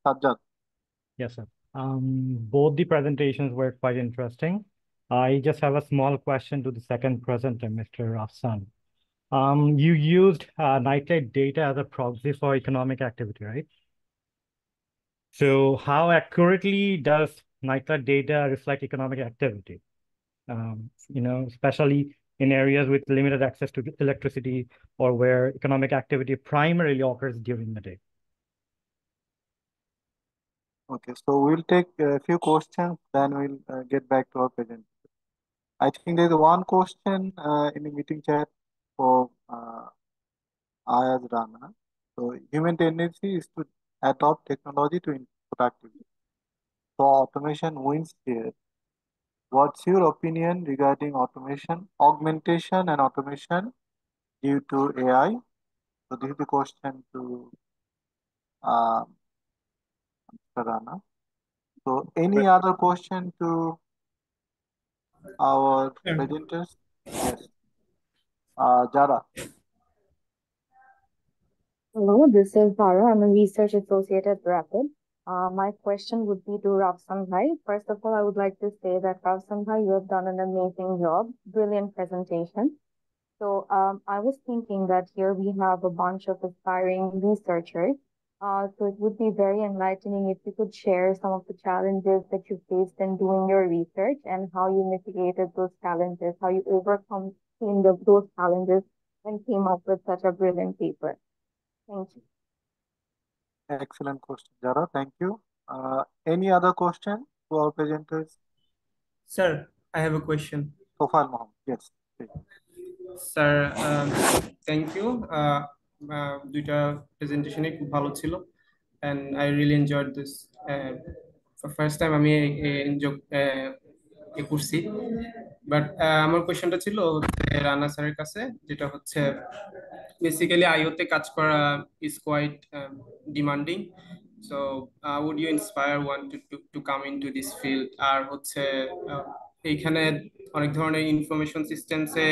Sajjad. Yes, sir. Both the presentations were quite interesting. I just have a small question to the second presenter, Mr. Rafsan. You used nightlight data as a proxy for economic activity, right? So how accurately does nightlight data reflect economic activity? Especially in areas with limited access to electricity or where economic activity primarily occurs during the day. Okay, so we'll take a few questions, then we'll get back to our presenter. I think there's one question in the meeting chat for Ayaz Rana. So human tendency is to adopt technology to improve productivity. So automation wins here. What's your opinion regarding automation, augmentation and automation due to AI? So this is the question to Mr. Rana. So any other question to our presenters? Yes. Jara. Hello, this is Zara. I'm a research associate at Rapid. My question would be to Rafsan Bhai. First of all, I would like to say that Rafsan Bhai, you have done an amazing job, brilliant presentation. So I was thinking that here we have a bunch of aspiring researchers. So it would be very enlightening if you could share some of the challenges that you faced in doing your research and how you mitigated those challenges, how you overcome those challenges and came up with such a brilliant paper. Thank you. Excellent question, Jara. Thank you. Any other question to our presenters? Sir, I have a question. Tofal Mohammed. Yes, please. Sir, thank you. দুইটা প্রেজেন্টেশনই খুব ভালো ছিল and I really enjoyed this. For first time আমি করছি but আমার কোশ্চেনটা ছিল রানা স্যারের কাছে, যেটা হচ্ছে বেসিক্যালি আইওতে কাজ করা is quite demanding, so would you inspire one to come into this field? আর হচ্ছে এইখানে অনেক ধরনের ইনফরমেশন সিস্টেমসে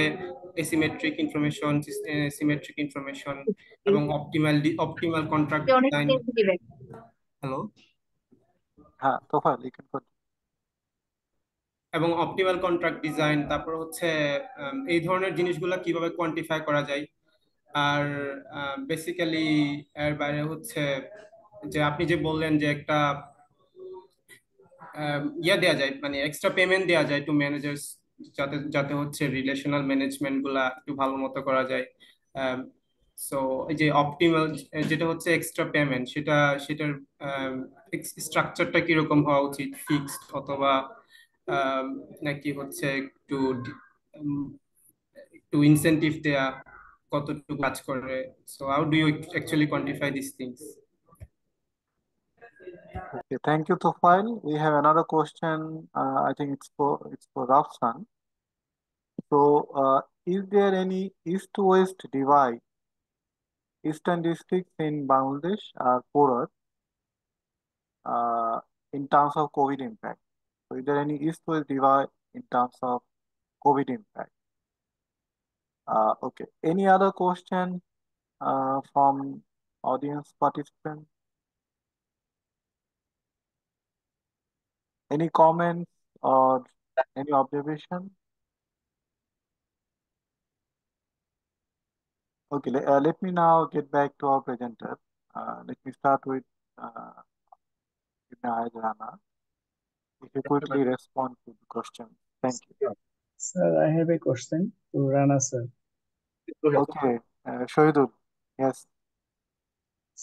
এসিমেট্রিক ইনফরমেশন এবং অপটিমাল কন্ট্রাক্ট ডিজাইন। হ্যালো, হ্যাঁ তোফায়েল, you can continue. এবং অপটিমাল কন্ট্রাক্ট ডিজাইন, তারপর হচ্ছে এই ধরনের জিনিসগুলো কিভাবে কোয়ান্টিফাই করা যায়। আর বেসিক্যালি এর বাইরে হচ্ছে যে আপনি যে বললেন যে একটা দেওয়া যায়, মানে এক্সট্রা পেমেন্ট দেওয়া যায় টু ম্যানেজার্স, যাতে যাতে হচ্ছে রিলেশনাল ম্যানেজমেন্ট গুলা একটু ভালো মতো করা যায়। সো এই যে অপটিমাল যেটা হচ্ছে এক্সট্রা পেমেন্ট, সেটার স্ট্রাকচারটা কিরকম হওয়া উচিত, ফিক্সড অথবা নাকি হচ্ছে একটু ইনসেন্টিভ দেয়া, কতটুকু কাজ করে। So how do you actually quantify this things? Okay, thank you, Tofail. We have another question. I think it's for Rafsan. So, is there any east-west divide? Eastern districts in Bangladesh are poorer in terms of COVID impact. So, is there any east-west divide in terms of COVID impact? Okay. Any other question from audience participants? Any comments or any observation? Okay, let me now get back to our presenter. Let me start with Ibn Ayaz Rana. If you quickly respond to the question. Thank you. Sir, I have a question to Rana sir. Okay, Shohidul, yes.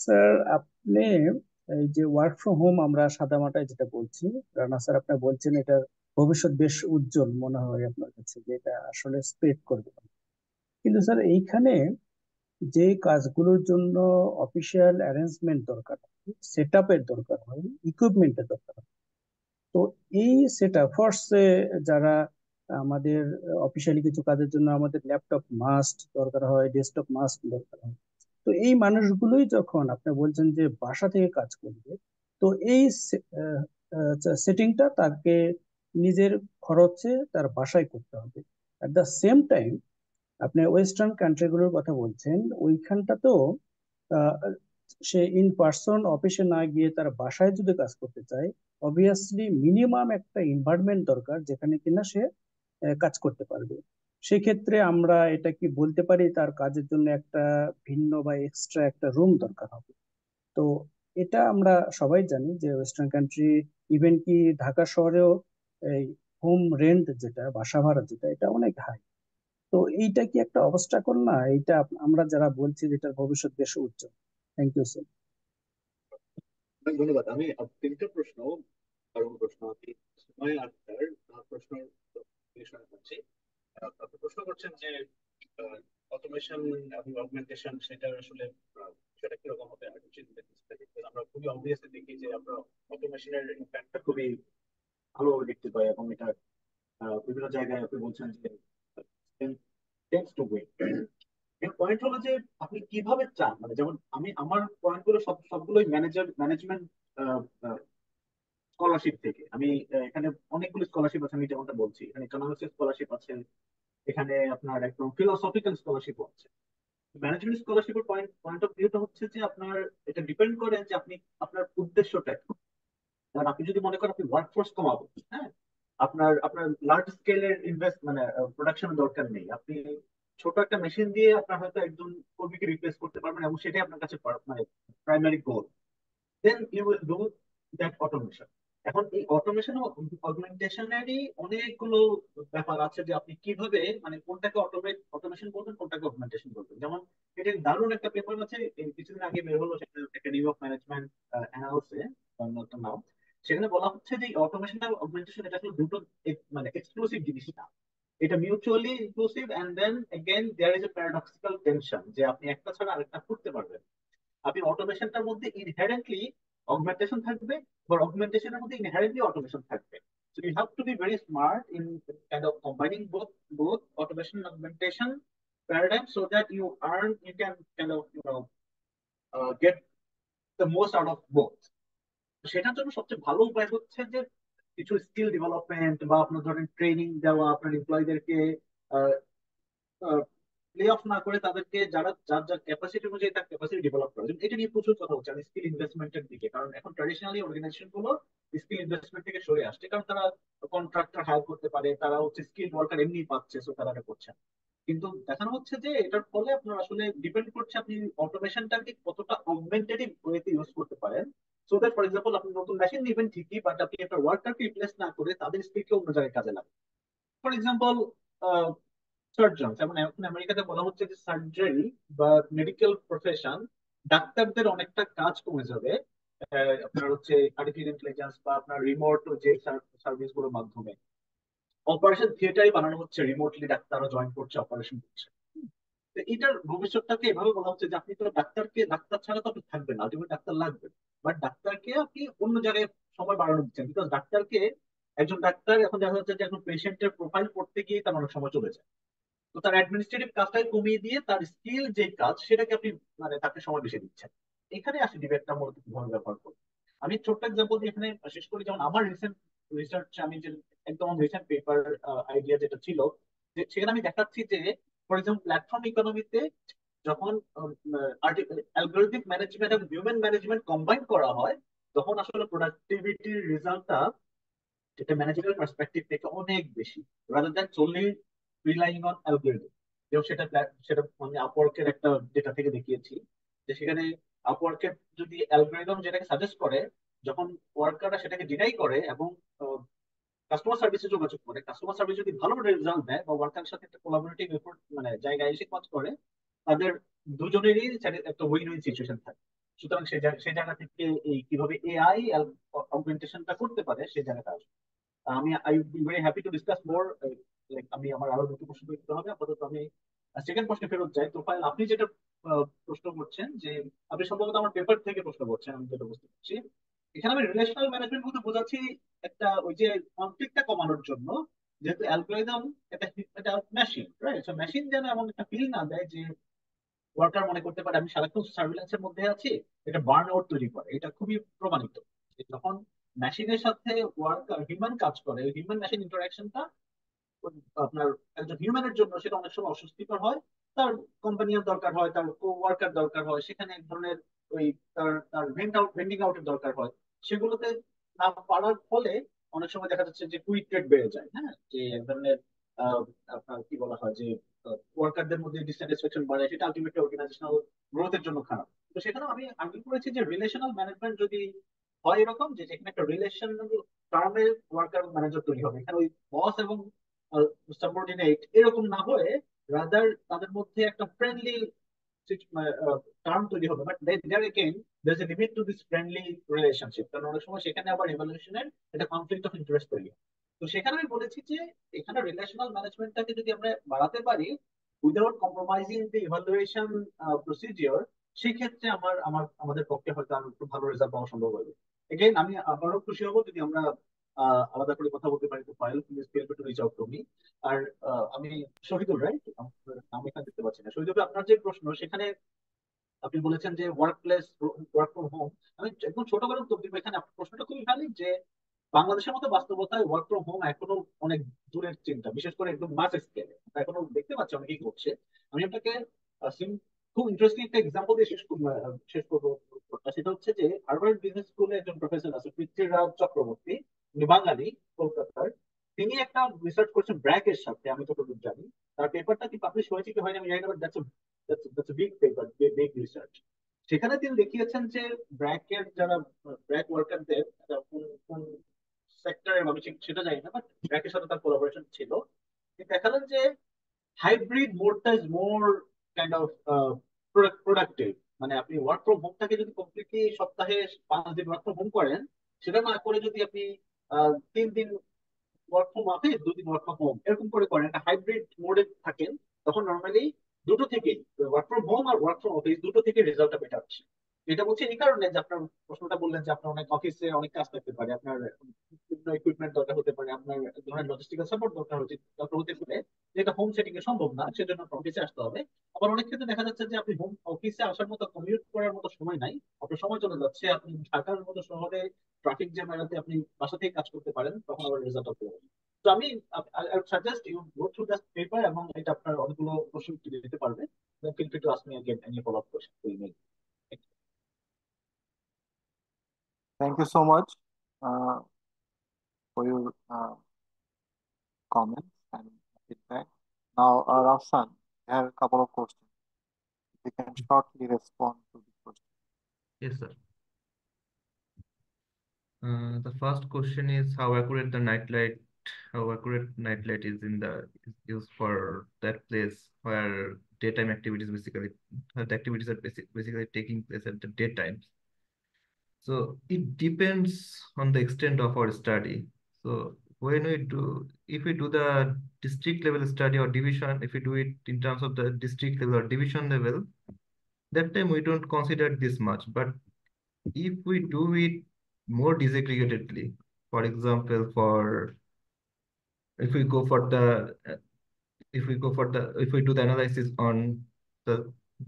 Sir, আপনি এই যে work from home আমরা সাদামাটায় যেটা বলছি, Rana sir আপনি বলছেন এটার ভবিষ্যৎ বেশ উজ্জ্বল মনে হয় আপনার কাছে, যে এটা আসলে স্প্রেড করবে। কিন্তু স্যার এইখানে যে কাজগুলোর জন্য অফিসিয়াল অ্যারেঞ্জমেন্ট দরকার হয়, সেট আপের দরকার হয়, ইকুইপমেন্টের দরকার হয়, তো এই সেট আপ ফার্স্টে যারা আমাদের অফিসিয়ালি কিছু কাজের জন্য আমাদের ল্যাপটপ মাস্ট দরকার হয়, ডেস্কটপ মাস্ট দরকার হয়, তো এই মানুষগুলোই যখন আপনি বলছেন যে বাসা থেকে কাজ করবে, তো এই সেটিংটা তাকে নিজের খরচে তার বাসায় করতে হবে। অ্যাট দ্য সেম টাইম আপনি ওয়েস্টার্ন কান্ট্রিগুলোর কথা বলছেন, ওইখানটাতেও সে ইন পার্সন অফিসে না গিয়ে তার বাসায় যদি কাজ করতে চায়, অবভিয়াসলি মিনিমাম একটা এনভায়রনমেন্ট দরকার যেখানে কিনা সে কাজ করতে পারবে। সেক্ষেত্রে আমরা এটা কি বলতে পারি তার কাজের জন্য একটা ভিন্ন বা এক্সট্রা একটা রুম দরকার হবে। তো এটা আমরা সবাই জানি যে ওয়েস্টার্ন কান্ট্রি, ইভেন কি ঢাকা শহরেও এই হোম রেন্ট যেটা, বাসা ভাড়া যেটা, এটা অনেক হাই। তো এইটা কি একটা অবস্টাকল না? এইটা আমরা যারা বলছি যে এটার ভবিষ্যৎ বেশ উজ্জ্বল। Thank you sir. অনেক ধন্যবাদ। আমি তিনটা প্রশ্ন, কারণ প্রশ্ন আমি সময় আক্তার প্রশ্ন বিষয় করছি। আপনি প্রশ্ন করছেন যে অটোমেশন এবং অগমেন্টেশন সেটা আসলে সেটা কিরকম হবে আর্টিফিশিয়াল ইন্টেলিজেন্স থেকে। আমরা খুবই অবভিয়াসলি দেখি যে আমরা অটোমেশনের ইম্প্যাক্টটা খুবই ভালোভাবে দেখতে পাই, এবং এটা বিভিন্ন জায়গায় আপনি বলছেন যে টেন্ডস টু উইন। এর পয়েন্ট হলো যে আপনি কিভাবে চান, মানে যেমন আমি আমার পয়েন্ট গুলো সবগুলোই ম্যানেজমেন্ট স্কলারশিপ থেকে। আমি এখানে অনেকগুলো স্কলারশিপ আছে, আমি যেমনটা বলছি, এখানে ইকোনমিক্স স্কলারশিপ আছে, এখানে আপনার একদম ফিলোসফিক্যাল স্কলারশিপ আছে। ম্যানেজমেন্ট স্কলারশিপের পয়েন্ট অফ ভিউটা হচ্ছে যে আপনার এটা ডিপেন্ড করে যে আপনি আপনার উদ্দেশ্যটা কি। কারণ আপনি যদি মনে করেন আপনি ওয়ার্কফোর্স কমাবো, হ্যাঁ, আপনার আপনার লার্জ স্কেলের ইনভেস্ট মানে প্রোডাকশনের দরকার নেই, আপনি ছোট একটা মেশিন দিয়ে আপনার হয়তো একজন কর্মীকে রিপ্লেস করতে পারবেন এবং সেটাই আপনার কাছে মানে primary goal, then you will do that automation. এখন এই অটোমেশন ও অগমেন্টেশনেরই অনেকগুলো ব্যাপার আছে যে আপনি কিভাবে মানে কোনটাকে অটোমেশন করবেন, কোনটাকে অগমেন্টেশন করবেন। যেমন এটা দারুণ একটা পেপার আছে, এই কিছুদিন আগে বের হলো, সেটা একাডেমি অফ ম্যানেজমেন্ট অ্যানালিসে নাম। সেখানে বলা হচ্ছে যে অটোমেশন আর অগমেন্টেশন এটা আসলে দুটো মানে এক্সক্লুসিভ জিনিস না, এটা mutually inclusive. And then again there is a paradoxical tension যে আপনি একটা ছাড়া আরেকটা করতে পারবেন। আপনি অটোমেশনটার মধ্যে ইনহেরেন্টলি অগমেন্টেশন থাকবে, বা অগমেন্টেশনের মধ্যে ইনহেরেন্টলি অটোমেশন থাকবে। So you have to be very smart in kind of combining both automation and augmentation paradigm, so that you can kind of get the most out of both. সেটার জন্য সবচেয়ে ভালো উপায় হচ্ছে যে কিছু স্কিল ডেভেলপমেন্ট বা আপনার ধরেন ট্রেনিং দেওয়া, আপনার এমপ্লয়ীদেরকে প্লে অফ না করে তাদেরকে যারা যার যার ক্যাপাসিটি অনুযায়ী তার ক্যাপাসিটি ডেভেলপ করা। এটা নিয়ে প্রচুর কথা হচ্ছে আমি স্কিল ইনভেস্টমেন্টের দিকে, কারণ এখন ট্র্যাডিশনালি অর্গানাইজেশন গুলো স্কিল ইনভেস্টমেন্ট থেকে সরে আসছে, কারণ তারা কন্ট্রাক্টর হায়ার করতে পারে, তারা হচ্ছে স্কিল ওয়ার্কার এমনি পাচ্ছে, সো তারা এটা করছে। কিন্তু দেখানো হচ্ছে যে এটার ফলে আপনার আসলে ডিপেন্ড করছে আপনি অটোমেশনটাকে কতটা অগমেন্টেটিভ ওয়েতে ইউজ করতে পারেন। সো দ্যাট ফর এক্সাম্পল আপনি নতুন মেশিন নেবেন ঠিকই, বাট আপনি একটা ওয়ার্কারকে রিপ্লেস না করে তাদের স্কিলকে অন্য জায়গায় কাজে লাগান। ফর এক্সাম্পল সার্জন, যেমন এখন আমেরিকাতে বলা হচ্ছে যে সার্জারি বা মেডিকেল প্রফেশন, ডাক্তারদের অনেকটা কাজ কমে যাবে আপনার হচ্ছে আর্টিফিশিয়াল ইন্টেলিজেন্স বা আপনার রিমোট যে সার্ভিস গুলোর মাধ্যমে। অপারেশন থিয়েটারই বানানো হচ্ছে, রিমোটলি ডাক্তাররা জয়েন করছে, অপারেশন করছে। তো এটার ভবিষ্যৎটাকে এভাবে বলা হচ্ছে যে আপনি তো ডাক্তার ছাড়া তো আপনি থাকবেন না, আলটিমেট ডাক্তার লাগবে, বাট ডাক্তারকে আপনি অন্য জায়গায় সময় বাড়ানো দিচ্ছেন। বিকজ একজন ডাক্তার এখন দেখা যাচ্ছে যে এখন পেশেন্টের প্রোফাইল পড়তে গিয়ে তার অনেক সময় চলে যায়। তো তার অ্যাডমিনিস্ট্রেটিভ কাজটাকে কমিয়ে দিয়ে তার স্কিল যে কাজ সেটাকে আপনি মানে তাকে সময় বেশি দিচ্ছেন। এখানে আসে ডিবেটটা মূলত কিভাবে ব্যবহার করবো। আমি ছোট্ট এক্সাম্পল দিয়ে এখানে শেষ করি। যেমন আমার রিসেন্ট রিসার্চ, আমি যে একদম রিসেন্ট পেপার আইডিয়া যেটা ছিল, যে সেখানে আমি দেখাচ্ছি যে ফর এক্সাম্পল প্ল্যাটফর্ম ইকোনমিতে যখন অ্যালগরিথমিক ম্যানেজমেন্ট এবং হিউম্যান ম্যানেজমেন্ট কম্বাইন করা হয়, তখন আসলে প্রোডাক্টিভিটির রেজাল্টটা যেটা ম্যানেজারের পার্সপেক্টিভ থেকে অনেক বেশি, rather than solely relying on algorithm। যেমন সেটা আমি আপওয়ার্কের একটা ডেটা থেকে দেখিয়েছি যে সেখানে আপওয়ার্কের যদি অ্যালগরিদম যেটাকে সাজেস্ট করে, যখন ওয়ার্কাররা সেটাকে ডিনাই করে এবং কাস্টমার সার্ভিসে যোগাযোগ করে, কাস্টমার সার্ভিস যদি ভালো রেজাল্ট দেয় বা ওয়ার্কারের সাথে একটা কোলাবোরেটিভ এফোর্ট মানে জায়গায় এসে কাজ করে, তাদের দুজনেরই একটা উইন উইন সিচুয়েশন থাকে। সুতরাং সেই জায়গা থেকে এই কিভাবে এআই অগমেন্টেশনটা করতে পারে সেই জায়গাটা আসবে। I will be very happy to discuss more. আমি আমার আরো দুটো প্রশ্ন করতে হবে, আপাতত আমি সেকেন্ড প্রশ্নে ফেরত যাই। তোফায়েল, আপনি যেটা প্রশ্ন করছেন যে আপনি সম্ভবত আমার পেপার থেকে প্রশ্ন করছেন, আমি যেটা বুঝতে পারছি। এখানে আমি রিলেশনাল ম্যানেজমেন্ট বলতে বোঝাচ্ছি একটা ওই যে কনফ্লিক্টটা কমানোর জন্য, যেহেতু অ্যালগরিদম এটা মেশিন, রাইট? সো মেশিন যেন এমন একটা ফিল না দেয় যে ওয়ার্কার মনে করতে পারে আমি সারাক্ষণ সার্ভিলেন্সের মধ্যে আছি, এটা বার্ন আউট তৈরি করে। এটা খুবই প্রমাণিত যে যখন মেশিনের সাথে ওয়ার্কার হিউম্যান কাজ করে, হিউম্যান মেশিন ইন্টারাকশনটা আপনার একজন হিউম্যানের জন্য সেটা অনেক সময় অস্বস্তিকর হয়, তার কোম্পানির দরকার হয়, তার কো ওয়ার্কার দরকার হয়, সেখানে এক ধরনের ওই তার তার ভেন্ডিং আউটের দরকার হয়, সেগুলোতে না পারার ফলে অনেক সময় দেখা যাচ্ছে যে কুইট রেট বেড়ে যায়। হ্যাঁ, যে এক ধরনের আহ, আপনার কি বলা হয় যে ওয়ার্কারদের মধ্যে ডিসস্যাটিসফ্যাকশন বাড়ে, সেটা আলটিমেটলি অর্গানাইজেশনাল গ্রোথের জন্য খারাপ। তো সেখানে আমি আর্গুমেন্ট করেছি যে রিলেশনাল ম্যানেজমেন্ট যদি হয় এরকম যে যেখানে একটা রিলেশনাল টার্মে ওয়ার্কার ম্যানেজার তৈরি হবে, এখানে ওই বস এবং সাবঅর্ডিনেট এরকম না হয়ে রাদার তাদের মধ্যে একটা ফ্রেন্ডলি টার্ম তৈরি হবে। But there again there is a limit to this friendly relationship, কারণ অনেক সময় সেখানে আবার ইভালুয়েশনের একটা কনফ্লিক্ট অফ ইন্টারেস্ট তৈরি হয়। তো সেখানে আমি বলেছি যে এখানে রিলেশনাল ম্যানেজমেন্টটাকে যদি আমরা বাড়াতে পারি without compromising the evaluation procedure, সেক্ষেত্রে আমাদের পক্ষে হয়তো আরো একটু ভালো রেজাল্ট পাওয়া সম্ভব হবে। এগেইন আমি আবারও খুশি হব যদি আমরা আলাদা করে কথা বলতে পারি। তো ফাইল please feel free to reach out to me. আর আমি শহীদুল, রাইট? আমি এখানে দেখতে পাচ্ছি না। শহীদুল, আপনার যে প্রশ্ন সেখানে আপনি বলেছেন যে work place, work from home. আমি একদম ছোট করে উত্তর দিব এখানে। আপনার প্রশ্নটা খুবই ভ্যালিড যে বাংলাদেশের মতো বাস্তবতায় ওয়ার্ক ফ্রম হোম এখনো অনেক দূরের চিন্তা, বিশেষ করে একদম মাস স্কেলে এখনো দেখতে পাচ্ছি অনেকেই করছে। আমি আপনাকে খুব ইন্টারেস্টিং একটা এক্সাম্পল দিয়ে শেষ করবো। সেটা হচ্ছে যে হার্ভার্ড বিজনেস স্কুলে একজন প্রফেসর আছে পৃথ্বীরাজ চক্রবর্তী, উনি বাঙালি, কলকাতার। তিনি একটা রিসার্চ করছেন ব্র্যাকের সাথে, আমি যতদূর জানি। তার পেপারটা কি পাবলিশ হয়েছে কি হয়নি আমি জানি না, that's big paper, big research. সেখানে তিনি দেখিয়েছেন যে ব্র্যাকের যারা ব্র্যাক ওয়ার্কারদের কোন কোন সেক্টরের আমি সেটা জানি না, বাট ব্র্যাকের সাথে তার কোলাবোরেশন ছিল। তিনি দেখালেন যে হাইব্রিড মোডটা is more kind of productive. মানে আপনি ওয়ার্ক ফ্রম হোমটাকে যদি কমপ্লিটলি সপ্তাহে 5 দিন ওয়ার্ক ফ্রম হোম করেন, সেটা না করে যদি আপনি 3 দিন ওয়ার্ক ফ্রম অফিস 2 দিন ওয়ার্ক ফ্রম হোম এরকম করে করেন, একটা হাইব্রিড মোডে থাকেন, তখন নর্মালি দুটো থেকেই ওয়ার্ক ফ্রম হোম আর ওয়ার্ক ফ্রম অফিস দুটো থেকে রেজাল্টটা বেটার আসে। এটা বলছি এই কারণে যে আপনার প্রশ্নটা বললেন যে আপনার অনেক অফিসে অনেক কাজ থাকতে পারে, আপনার বিভিন্ন ইকুইপমেন্ট দরকার হতে পারে, আপনার এক ধরনের লজিস্টিক্যাল সাপোর্ট দরকার হতে পারে, যেটা হোম সেটিং এ সম্ভব না, সেজন্য আপনার অফিসে আসতে হবে। আবার অনেক ক্ষেত্রে দেখা যাচ্ছে যে আপনি হোম অফিসে আসার মতো কমিউট করার মতো সময় নাই, আপনার সময় চলে যাচ্ছে, আপনি ঢাকার মতো শহরে ট্রাফিক জ্যাম এড়াতে আপনি বাসা থেকে কাজ করতে পারেন, তখন আবার রেজাল্ট হবে। তো আমি suggest you go through the paper, এবং এটা আপনার অনেকগুলো প্রশ্ন উত্তর দিতে পারবে। Feel free to ask me again any follow up question will make. Thank you so much for your comments and feedback. Now, Rafsan, I have a couple of questions. You can shortly respond to the question. Yes, sir. The first question is how accurate nightlight is is used for that place where daytime activities the activities are basically taking place at the daytimes. So it depends on the extent of our study. So if we do the district level study or division, if we do it in terms of the district level or division level, that time we don't consider this much. But if we do it more disaggregatedly, for example, if we go for the if we do the analysis on the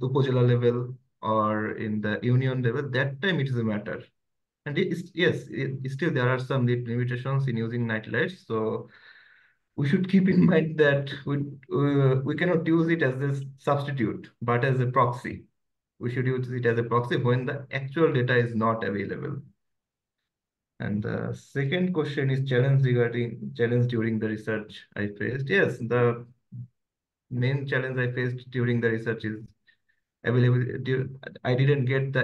Upazila level or in the union level, that time it is a matter. And still there are some limitations in using night lights. So we should keep in mind that we cannot use it as a substitute, but as a proxy. We should use it as a proxy when the actual data is not available. And the second question is challenge during the research I faced. Yes, the main challenge I faced during the research is availability. I didn't get the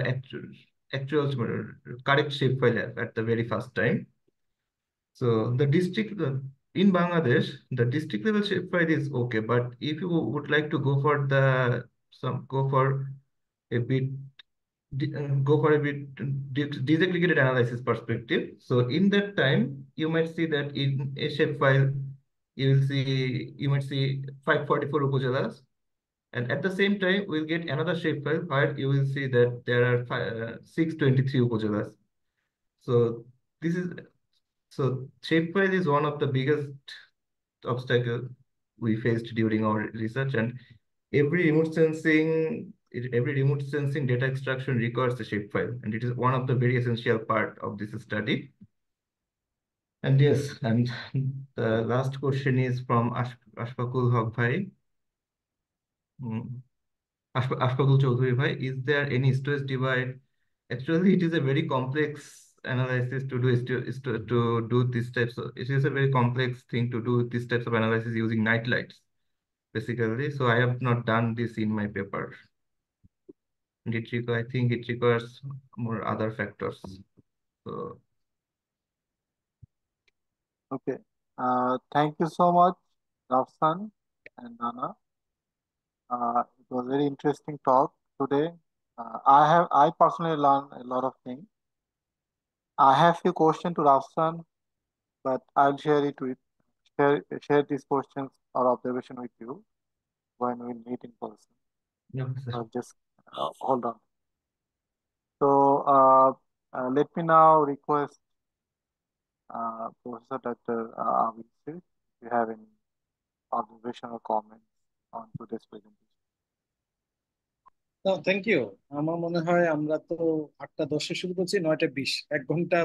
actual correct shapefile at the very first time. So in Bangladesh, the district level shapefile is okay, but if you would like to go for a bit disaggregated analysis perspective. So in that time, you might see that in a shapefile, you might see 544 upajalas, and at the same time, we'll get another shapefile where you will see that there are 623 upajalas. So shapefile is one of the biggest obstacle we faced during our research, and every remote sensing data extraction requires a shapefile, and it is one of the very essential part of this study. And yes, and the last question is from Ashfaqul Haq Bhai. Ashfaqul Chaudhary bhai, is there any stress divide? Actually, it is a very complex analysis to do to do these types of, it is a very complex thing to do these types of analysis using night lights, basically. So I have not done this in my paper. And I think it requires more other factors. So Okay. Thank you so much, Rafsan and Nana. It was very interesting talk today. I personally learned a lot of things. I have few questions to Rafsan, but I'll share these questions or observation with you when we meet in person. yeah, Just hold on. So let me now request Professor Dr. Abhishek, if you have any observation or comments on today's presentation. Thank you. আমার মনে হয় আমরা তো 8টা 10-এ শুরু করছি, 9টা 20, 1 ঘন্টা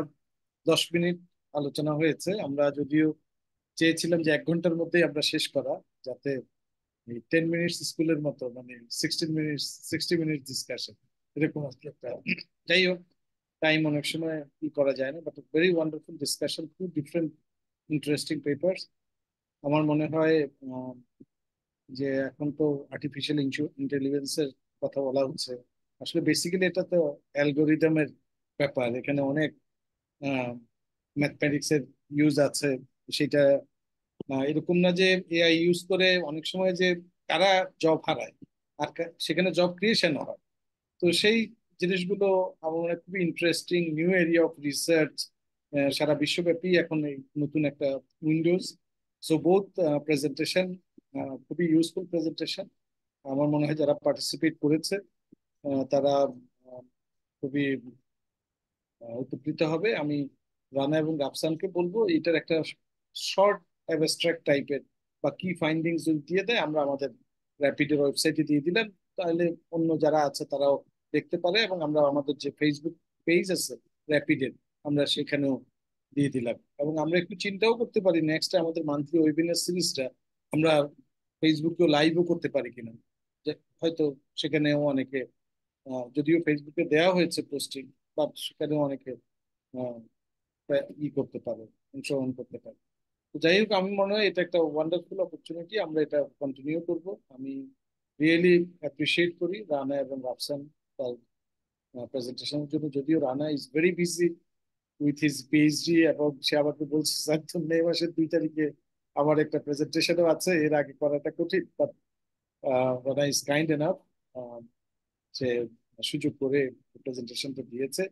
10 minute আলোচনা হয়েছে। আমরা যদিও চেয়েছিলাম যে 1 ঘন্টার মধ্যেই আমরা শেষ করা, যাতে 10 মিনিটস স্কুলের মতো, মানে 60 মিনিট ডিসকাশন, এরকম একটা। যাই হোক, টাইম অনেক সময় কি করা যায় না, but very wonderful discussion, two different interesting papers. আমার মনে হয় যে এখন তো আর্টিফিশিয়াল ইন্টেলিজেন্সের কথা বলা হচ্ছে। আসলে বেসিক্যালি এটা তো অ্যালগোরিদমের ব্যাপার, এখানে অনেক ম্যাথমেটিক্স এর ইউজ আছে। সেটা এরকম না যে এআই ইউজ করে অনেক সময় যে তারা জব হারায় আর সেখানে জব ক্রিয়েশন হয়। তো সেই জিনিসগুলো আমার মনে হয় খুবই interesting new area of research, সারা বিশ্বব্যাপী এখন এই নতুন একটা উইন্ডোজ। সো বোথ প্রেজেন্টেশন খুবই ইউজফুল প্রেজেন্টেশন। আমার মনে হয় যারা পার্টিসিপেট করেছে তারা খুবই উপকৃত হবে। আমি রানা এবং রাফসানকে বলবো এটার একটা শর্ট অ্যাবস্ট্রাক্ট টাইপের বা কি ফাইন্ডিংস যদি দিয়ে দেয়, আমরা আমাদের র্যাপিডের ওয়েবসাইটে দিয়ে দিলাম, তাহলে অন্য যারা আছে তারাও দেখতে পারে, এবং আমরা আমাদের যে ফেসবুক পেজ আছে র্যাপিডের, আমরা সেখানেও দিয়ে দিলাম। এবং আমরা একটু চিন্তাও করতে পারি নেক্সট আমাদের মান্থলি ওয়েবিনার সিরিজটা আমরা ফেসবুকেও লাইভও করতে পারি কিনা। যে হয়তো সেখানেও অনেকে, যদিও ফেসবুকে দেওয়া হয়েছে পোস্টিং, বাট সেখানেও অনেকে আহ, করতে পারে, অংশগ্রহণ করতে পারে। তো যাই হোক, আমি মনে হয় এটা একটা ওয়ান্ডারফুল অপরচুনিটি, আমরা এটা কন্টিনিউ করব। আমি রিয়েলি অ্যাপ্রিসিয়েট করি রানা এবং রাফসান তার প্রেজেন্টেশনের জন্য। যদিও Rana is very busy with his PhD, এবং সে আমাকে বলছে স্যার তো মে মাসের 2 তারিখে আমার একটা প্রেজেন্টেশনও আছে, এর আগে করাটা কঠিন, but Rana is kind enough, সে সুযোগ করে প্রেজেন্টেশনটা দিয়েছে।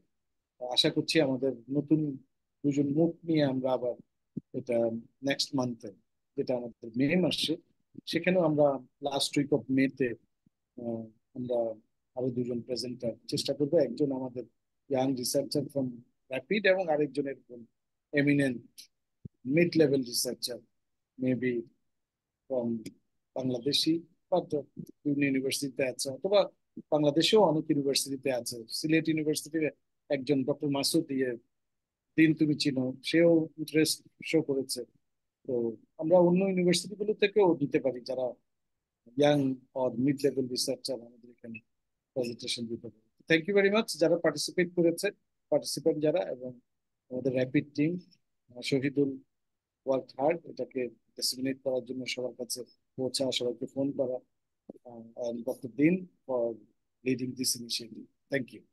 আশা করছি আমাদের নতুন দুজন মুখ নিয়ে আমরা আবার এটা নেক্সট মান্থে, যেটা আমাদের মে মাসে, সেখানেও আমরা লাস্ট উইক অফ মেতে আমরা আরো দুজন প্রেজেন্টার চেষ্টা করবো। একজন আমাদের ইয়াং রিসার্চার ফ্রম র্যাপিড, এবং আরেকজন এরকম eminent mid level researcher, maybe from Bangladeshi, বা বিভিন্ন ইউনিভার্সিটিতে আছে, অথবা বাংলাদেশেও অনেক ইউনিভার্সিটিতে আছে। সিলেট ইউনিভার্সিটির একজন ডক্টর মাসুদ দিন, তুমি চিনো, সেও ইন্টারেস্ট শো করেছে। তো আমরা অন্য ইউনিভার্সিটি গুলো থেকেও দিতে পারি, যারা young or mid level researcher আমাদের এখানে প্রেজেন্টেশন দিতে পারি। থ্যাংক ইউ ভেরি মাচ যারা পার্টিসিপেট করেছে, পার্টিসিপেন্ট যারা, এবং আমাদের rapid team. Shahidul work hard এটাকে ডিসিমিনেট করার জন্য, সবার কাছে পৌঁছা, সবাইকে ফোন করা, and Dr. Din for leading this initiative. Thank you.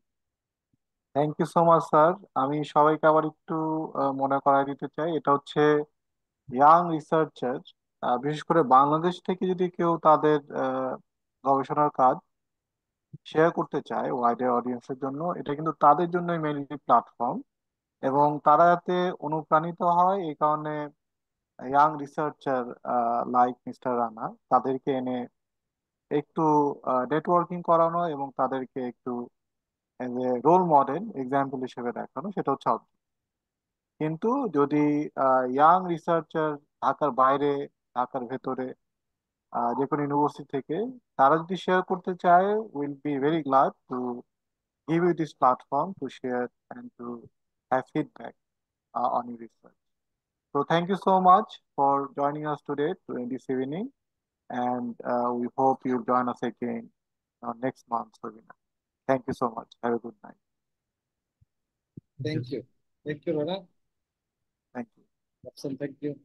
Thank you so much sir. আমি সবাইকে আবার একটু মনে করাই দিতে চাই, এটা হচ্ছে ইয়াং রিসার্চার, বিশেষ করে বাংলাদেশ থেকে যদি কেউ তাদের গবেষণার কাজ শেয়ার করতে চায় ওয়াইডার অডিয়েন্সের জন্য, এটা কিন্তু তাদের জন্যই মেইনলি প্ল্যাটফর্ম, এবং তারা যাতে অনুপ্রাণিত হয় এই কারণে young researcher like mister Rana তাদেরকে এনে একটু নেটওয়ার্কিং করানো এবং তাদেরকে একটু রোল মডেল এক্সাম্পল হিসেবে দেখানো, সেটা হচ্ছে objective। কিন্তু যদি ইয়াং রিসার্চার ঢাকার বাইরে, ঢাকার ভেতরে, যে কোনো ইউনিভার্সিটি থেকে তারা যদি শেয়ার করতে চায়, will be very glad to give you this platform to share and to have feedback on your research. So thank you so much for joining us today in this evening. And we hope you'll join us again next month's webinar. Thank you so much. Have a good night. Thank you. Thank you, Rana. Thank you. Rafsan, thank you.